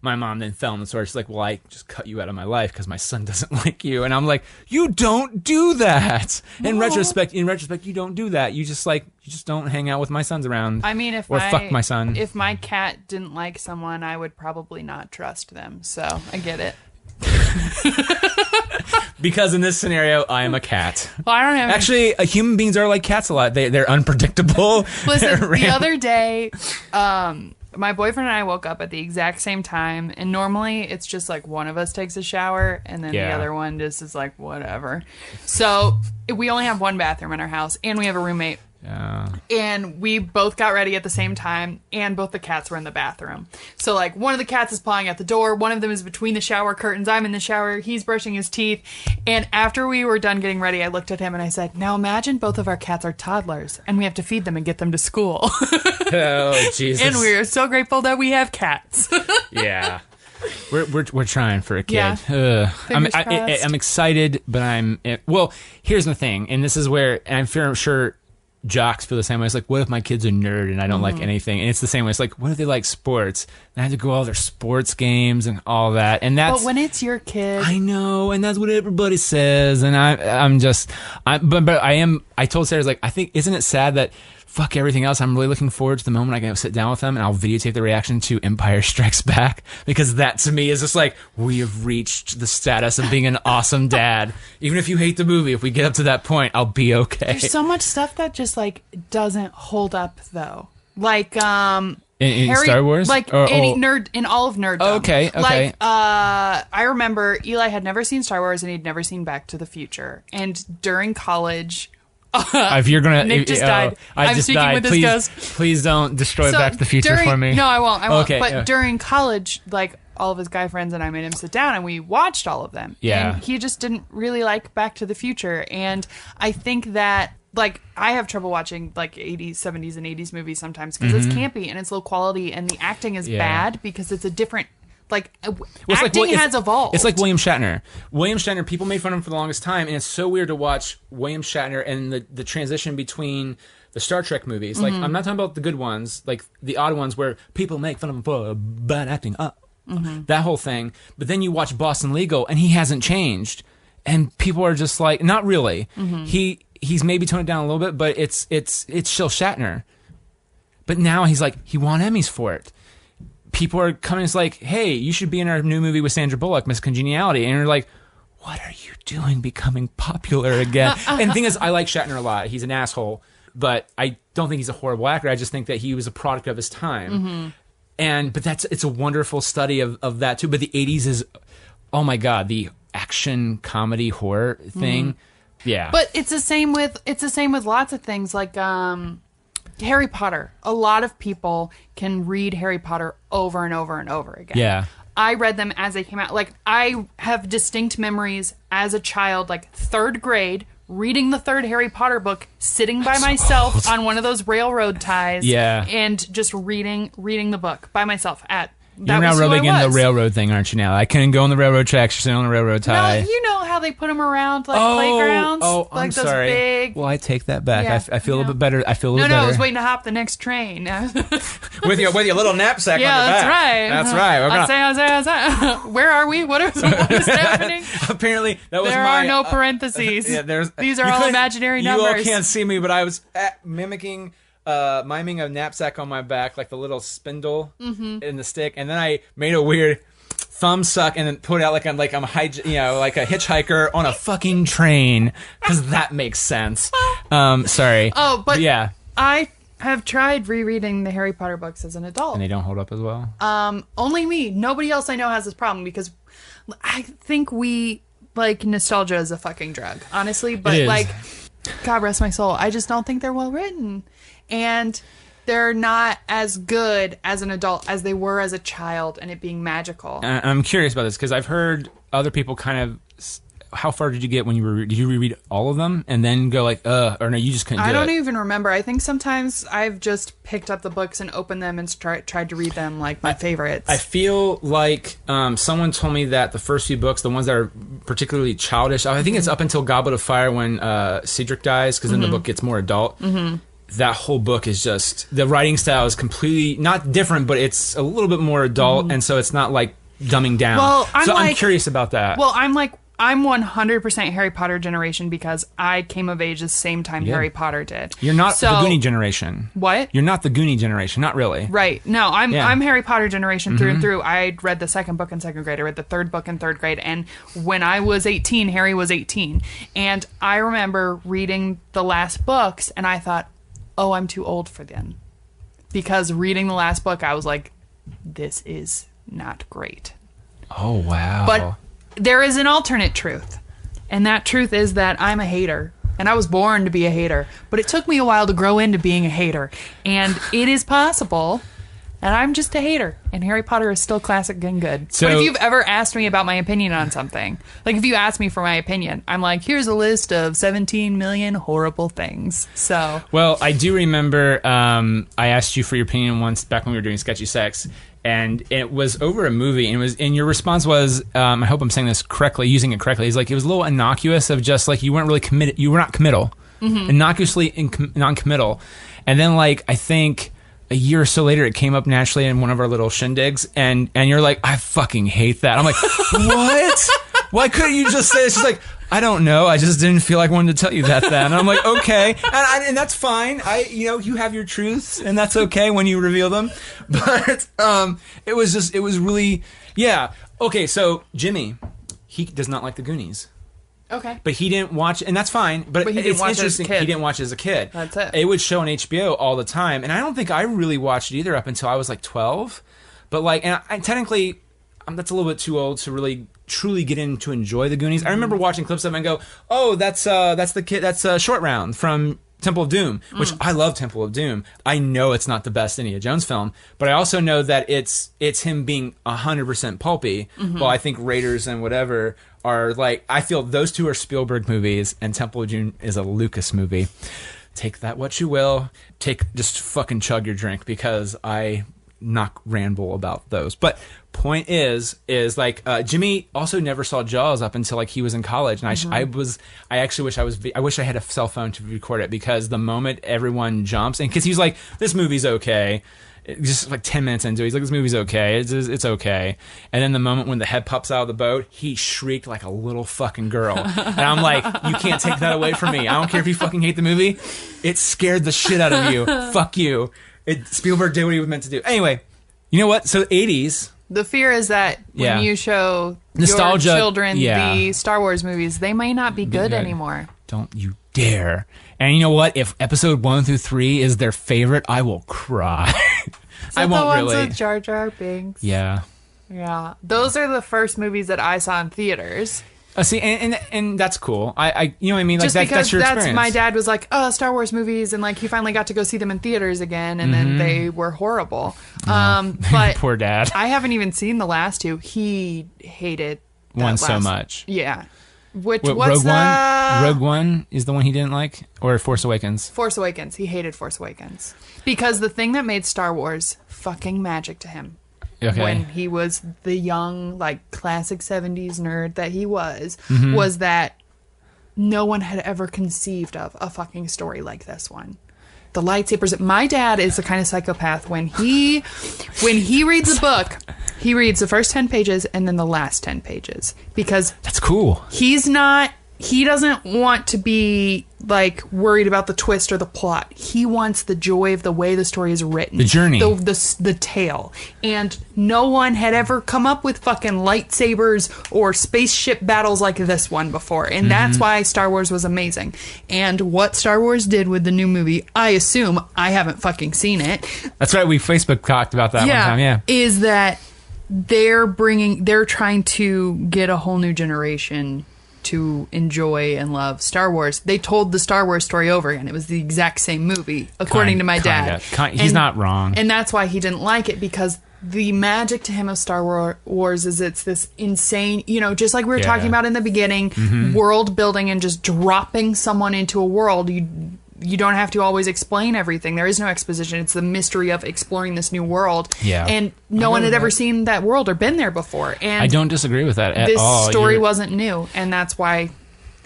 My mom then fell in the story. She's like, well, I just cut you out of my life because my son doesn't like you. And I'm like, you don't do that. No. In retrospect, you don't do that. You just don't hang out with my sons around. I mean, fuck my son. If my cat didn't like someone, I would probably not trust them. So I get it. Because in this scenario, I am a cat. Well, I don't have Actually, human beings are like cats a lot. They're unpredictable. Listen, the other day, my boyfriend and I woke up at the exact same time, and normally it's just like one of us takes a shower, and then the other one just is like, whatever. So we only have one bathroom in our house, and we have a roommate. Yeah. And we both got ready at the same time, and both the cats were in the bathroom. So, like, one of the cats is pawing at the door, one of them is between the shower curtains, I'm in the shower, he's brushing his teeth. And after we were done getting ready, I looked at him and I said, now imagine both of our cats are toddlers, and we have to feed them and get them to school. Oh, Jesus. And we are so grateful that we have cats. Yeah. We're trying for a kid. Yeah. I'm excited, but well, here's the thing, and this is where, and I'm sure jocks feel the same way. It's like, what if my kid's a nerd and I don't like anything? And it's the same way. It's like, what if they like sports? And I have to go to all their sports games and all that. And that's, but when it's your kid, I know, and that's what everybody says. And I told Sarah, like, I think, isn't it sad that fuck everything else, I'm really looking forward to the moment I can sit down with them and I'll videotape the reaction to Empire Strikes Back, because that to me is just like, we have reached the status of being an awesome dad. Even if you hate the movie, if we get up to that point, I'll be okay. There's so much stuff that just like doesn't hold up though. Like in Harry, Star Wars? Like any nerd in all of nerddom. Okay. Like I remember Eli had never seen Star Wars and he'd never seen Back to the Future. And during college, if you're gonna, Nick just died. I'm speaking died. with this ghost. Please don't destroy Back to the Future for me. No, I won't. Okay, but during college, like all of his guy friends and I made him sit down and we watched all of them. Yeah. And he just didn't really like Back to the Future. And I think that, like, I have trouble watching like 80s, 70s, and 80s movies sometimes because it's campy and it's low quality and the acting is bad because it's a different. Like, acting has evolved. It's like William Shatner. William Shatner, people made fun of him for the longest time, and it's so weird to watch William Shatner and the transition between the Star Trek movies. Like, I'm not talking about the good ones, like the odd ones where people make fun of him for bad acting. That whole thing. But then you watch Boston Legal, and he hasn't changed. And people are just like, not really. He's maybe toned it down a little bit, but it's still Shatner. But now he's like, he won Emmys for it. People are coming, it's like, hey, you should be in our new movie with Sandra Bullock, Miss Congeniality. And you're like, what are you doing becoming popular again? And the thing is, I like Shatner a lot. He's an asshole, but I don't think he's a horrible actor. I just think that he was a product of his time. But it's a wonderful study of that too. But the 80s is, oh my God, the action comedy horror thing. Yeah. But it's the same with lots of things like Harry Potter. A lot of people can read Harry Potter over and over and over again. Yeah. I read them as they came out. Like, I have distinct memories as a child, like 3rd grade, reading the 3rd Harry Potter book, sitting by myself on one of those railroad ties, and just reading the book by myself at. You're now rubbing in the railroad thing, aren't you now? I couldn't go on the railroad tracks. You're sitting on the railroad tie. No, you know how they put them around like playgrounds? Oh, like I'm those sorry. Big... Well, I take that back. Yeah, I feel a little bit better. I was waiting to hop the next train. with your little knapsack on your back. That's right. That's right. Where are we? What is happening? Apparently, that was there are no parentheses. These are all imaginary numbers. You all can't see me, but I was miming a knapsack on my back, like the little spindle in the stick, and then I made a weird thumb suck and then put it out like I'm like a hitchhiker on a fucking train, because that makes sense. Sorry. Oh, but yeah, I have tried rereading the Harry Potter books as an adult, and they don't hold up as well. Only me. Nobody else I know has this problem, because I think nostalgia is a fucking drug, honestly. But like, God rest my soul, I just don't think they're well written. And they're not as good as an adult as they were as a child, and it being magical. I'm curious about this because I've heard other people kind of. How far did you get when you did you reread all of them and then go like, or no, you just couldn't do it? I don't even remember. I think sometimes I've just picked up the books and opened them and tried to read them like my favorites. I feel like someone told me that the first few books, the ones that are particularly childish, I think it's up until Goblet of Fire when Cedric dies, because then the book gets more adult. That whole book is just, the writing style is completely, not different, but it's a little bit more adult, and so it's not like dumbing down. Well, I'm curious about that. Well, I'm 100% Harry Potter generation because I came of age the same time Harry Potter did. You're not the Goonie generation. What? You're not the Goonie generation. Not really. Right. No, I'm Harry Potter generation through and through. I read the second book in second grade. I read the third book in third grade. And when I was 18, Harry was 18. And I remember reading the last books and I thought, oh, I'm too old for them. Because reading the last book, I was like, this is not great. Oh, wow. But there is an alternate truth, and that truth is that I'm a hater, and I was born to be a hater, but it took me a while to grow into being a hater, and it is possible, and I'm just a hater, and Harry Potter is still classic and good. So, but if you've ever asked me about my opinion on something, like if you ask me for my opinion, I'm like, here's a list of 17 million horrible things. So, well, I do remember I asked you for your opinion once back when we were doing Sketchy Sex, and it was over a movie, and your response was, I hope I'm saying this correctly, using it correctly. It's like it was a little innocuous of just like you weren't really committed, you were not committal, innocuously non-committal, and then like I think a year or so later it came up naturally in one of our little shindigs, and you're like, I fucking hate that. I'm like, what? Why couldn't you just say it's just like, I don't know. I just didn't feel like wanting to tell you that then. And I'm like, okay. And that's fine. You have your truths, and that's okay when you reveal them. But it was really, yeah. Okay, so Jimmy, he does not like the Goonies. Okay. But he didn't watch, and that's fine. But he didn't it's watch interesting. As a kid. He didn't watch it as a kid. That's it. It would show on HBO all the time, and I don't think I really watched it either up until I was like 12. But like, and I technically, that's a little bit too old to really truly get in to enjoy the Goonies. I remember watching clips of it and go, oh, that's the kid, that's Short Round from Temple of Doom, which I love Temple of Doom. I know it's not the best Indiana Jones film, but I also know that it's him being 100% pulpy. Well, I think Raiders and whatever are like, I feel those two are Spielberg movies and Temple of Doom is a Lucas movie. Take that what you will. Just fucking chug your drink, because I not ramble about those. But point is like Jimmy also never saw Jaws up until like he was in college, and I actually wish I wish I had a cell phone to record it, because the moment everyone jumps, and because he's like, this movie's okay, just like 10 minutes into it, he's like, this movie's okay, it's okay, and then the moment when the head pops out of the boat, he shrieked like a little fucking girl, and I'm like, you can't take that away from me. I don't care if you fucking hate the movie, it scared the shit out of you. Fuck you. Spielberg did what he was meant to do. Anyway, you know what? So 80s. The fear is that when you show nostalgia, your children the Star Wars movies, they may not be good anymore. Don't you dare. And you know what? If episode 1 through 3 is their favorite, I will cry. I won't the really. Ones with Jar Jar Binks? Yeah. Yeah. Those are the first movies that I saw in theaters. See, and that's cool. I you know what I mean? Like, just because that's your experience. My dad was like, oh, Star Wars movies, and like he finally got to go see them in theaters again, and then they were horrible. But poor dad. I haven't even seen the last two. He hated one so much. Yeah. What's Rogue One? Rogue One is the one he didn't like? Or Force Awakens? Force Awakens. He hated Force Awakens. Because the thing that made Star Wars fucking magic to him, when he was the young, like, classic 70s nerd that he was that no one had ever conceived of a fucking story like this one. The lightsabers. My dad is the kind of psychopath when he reads a book, he reads the first 10 pages and then the last 10 pages. Because that's cool. He doesn't want to be like worried about the twist or the plot. He wants the joy of the way the story is written. The journey. The tale. And no one had ever come up with fucking lightsabers or spaceship battles like this one before. And that's why Star Wars was amazing. And what Star Wars did with the new movie, I assume, I haven't fucking seen it. That's right, we Facebook talked about that one time, is that they're trying to get a whole new generation to enjoy and love Star Wars. They told the Star Wars story over again. It was the exact same movie, according to my dad. He's not wrong. And that's why he didn't like it, because the magic to him of Star Wars is it's this insane, just like we were talking about in the beginning, world building and just dropping someone into a world. You don't have to always explain everything. There is no exposition. It's the mystery of exploring this new world. Yeah. And no one had ever seen that world or been there before. And I don't disagree with that at all. This story wasn't new, and that's why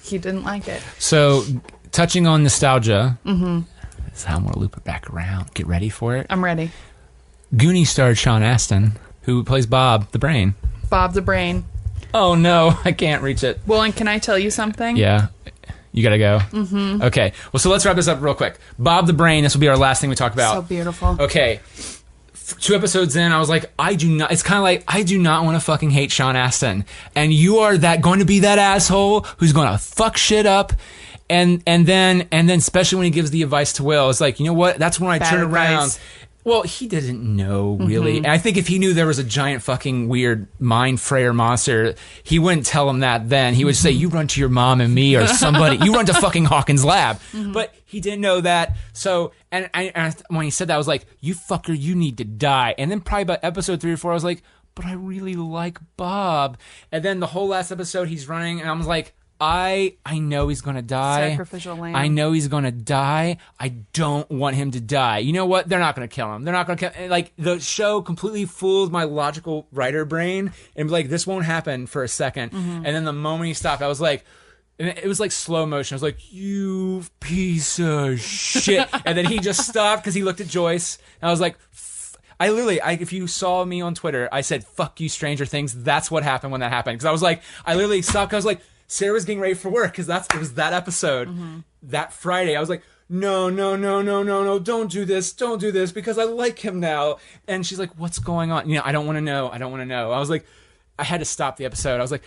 he didn't like it. So, touching on nostalgia, this is how I'm going to loop it back around. Get ready for it. I'm ready. Goonies starred Sean Astin, who plays Bob the Brain. Bob the Brain. Oh, no. I can't reach it. Well, and can I tell you something? Yeah. You gotta go? Mm-hmm. Okay. Well, so let's wrap this up real quick. Bob the Brain, this will be our last thing we talk about. So beautiful. Okay. 2 episodes in, I was like, it's kind of like, I do not want to fucking hate Sean Astin. And you are going to be that asshole who's going to fuck shit up. And then especially when he gives the advice to Will, it's like, you know what? That's when I turn around. Well, he didn't know, really. And I think if he knew there was a giant fucking weird mind frayer monster, he wouldn't tell him that then. He would say, you run to your mom and me or somebody. You run to fucking Hawkins' lab. But he didn't know that. So, and when he said that, I was like, you fucker, you need to die. And then probably about episode 3 or 4, I was like, but I really like Bob. And then the whole last episode, he's running, and I was like, I know he's going to die. Sacrificial lamb. I know he's going to die. I don't want him to die. You know what? They're not going to kill him. They're not going to kill. Like, the show completely fooled my logical writer brain and like, this won't happen for a second. And then the moment he stopped, I was like, it was like slow motion. I was like, you piece of shit. And then he just stopped because he looked at Joyce. And I was like, if you saw me on Twitter, I said, fuck you, Stranger Things. That's what happened when that happened. Because I was like, I literally stopped. I was like, Sarah was getting ready for work because it was that episode that Friday. I was like, no, don't do this because I like him now. And she's like, what's going on? I don't want to know. I was like, I had to stop the episode. I was like,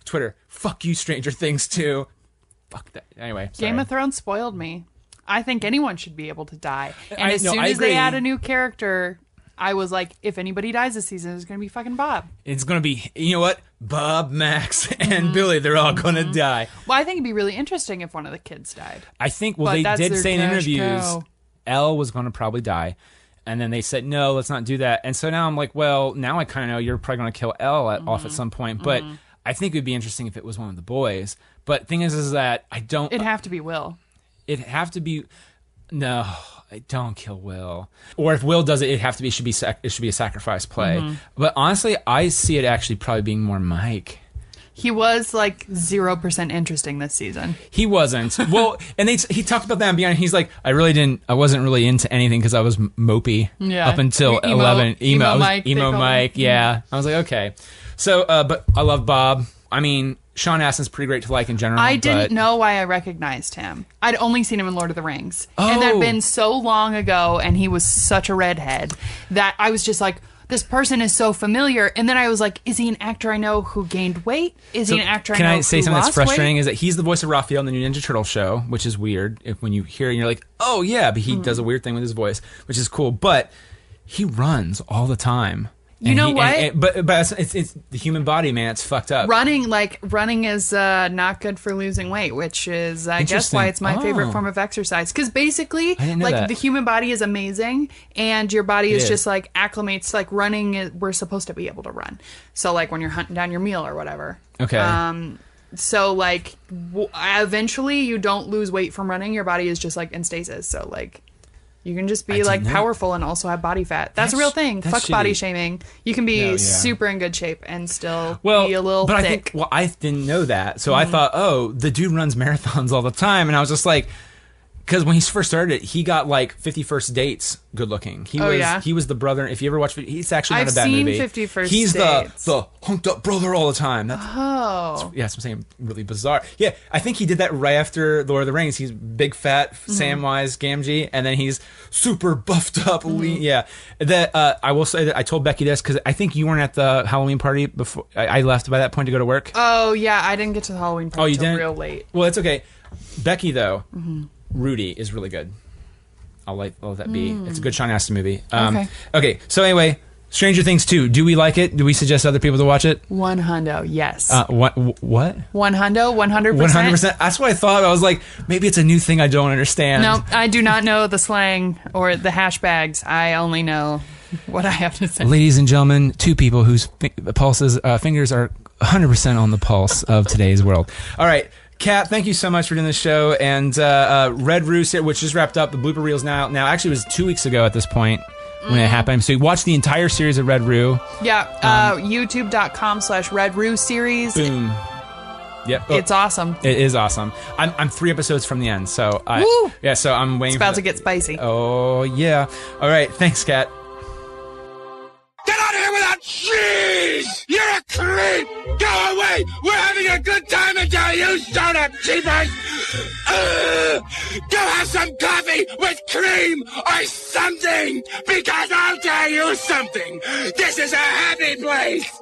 Twitter, fuck you, Stranger Things too. Fuck that. Anyway, sorry. Game of Thrones spoiled me. I think anyone should be able to die. And as soon I as agree. they add a new character, I was like, if anybody dies this season, it's going to be fucking Bob. It's going to be, you know what? Bob, Max, and Billy, they're all going to die. Well, I think it'd be really interesting if one of the kids died. I think, they did say in interviews, Elle was going to probably die. And then they said, no, let's not do that. And so now I'm like, well, now I kind of know you're probably going to kill Elle off at some point. But I think it would be interesting if it was one of the boys. But thing is that I don't... It'd have to be Will. It'd have to be... No, don't kill Will. Or if Will does it, it should be a sacrifice play. But honestly, I see it actually probably being more Mike. He was like 0% interesting this season. He wasn't. Well, and he talked about that and beyond. He's like, I wasn't really into anything because I was mopey up until 11. Emo Mike. Yeah. I was like, okay. So, but I love Bob. I mean, Sean Astin's pretty great to like in general. I didn't know why I recognized him. I'd only seen him in Lord of the Rings. And that had been so long ago, and he was such a redhead that I was just like, this person is so familiar. And then I was like, is he an actor I know who gained weight? Is he an actor I know who lost weight? Can I say something that's frustrating? Is that he's the voice of Raphael in the new Ninja Turtle show, which is weird. When you hear it, you're like, oh yeah, but he does a weird thing with his voice, which is cool. But he runs all the time. You know what? But it's the human body, man. It's fucked up. Running is not good for losing weight, which is, I guess, why it's my favorite form of exercise. Because basically, the human body is amazing, and your body is just like acclimates. Like running, we're supposed to be able to run. So like when you're hunting down your meal or whatever. Okay. So like eventually you don't lose weight from running. Your body is just like in stasis. So like. You can just be like powerful and also have body fat. That's a real thing. Fuck shitty. Body shaming. You can be super in good shape and still be a little thick. I didn't know that. So I thought, the dude runs marathons all the time. And I was just like, because when he first started, he got like 50 First Dates good looking. He was the brother. If you ever watch, he's actually not a bad movie. I've seen 50 First Dates. He's the hunked up brother all the time. That's what I'm saying. Really bizarre. Yeah, I think he did that right after Lord of the Rings. He's big, fat, Samwise Gamgee, and then he's super buffed up, lean. Yeah. That I will say that I told Becky this because I think you weren't at the Halloween party before I left by that point to go to work. Oh yeah, I didn't get to the Halloween party until real late. Well, it's okay. Becky though. Rudy is really good. I'll let that be. It's a good Sean Astin movie. Okay. So anyway, Stranger Things 2. Do we like it? Do we suggest other people to watch it? 100, yes. What? 100, 100%. 100%. That's what I thought. I was like, maybe it's a new thing I don't understand. No, I do not know the slang or the hashbags. I only know what I have to say. Ladies and gentlemen, two people whose fingers are 100% on the pulse of today's world. All right. Cat, thank you so much for doing the show. And Red Roost, which just wrapped up, the blooper reel's now. Actually, it was 2 weeks ago at this point when it happened. So you watched the entire series of Red Roo. Yeah, youtube.com/Red Roo series. Boom. Yep. It's awesome. It is awesome. I'm 3 episodes from the end, so Woo! Yeah, so I'm waiting. It's about to get spicy. Oh yeah. All right. Thanks, Cat. Get out of here without cheese! You're a creep! Go away! We're having a good time until you showed up, cheapers! Go have some coffee with cream or something! Because I'll tell you something! This is a happy place!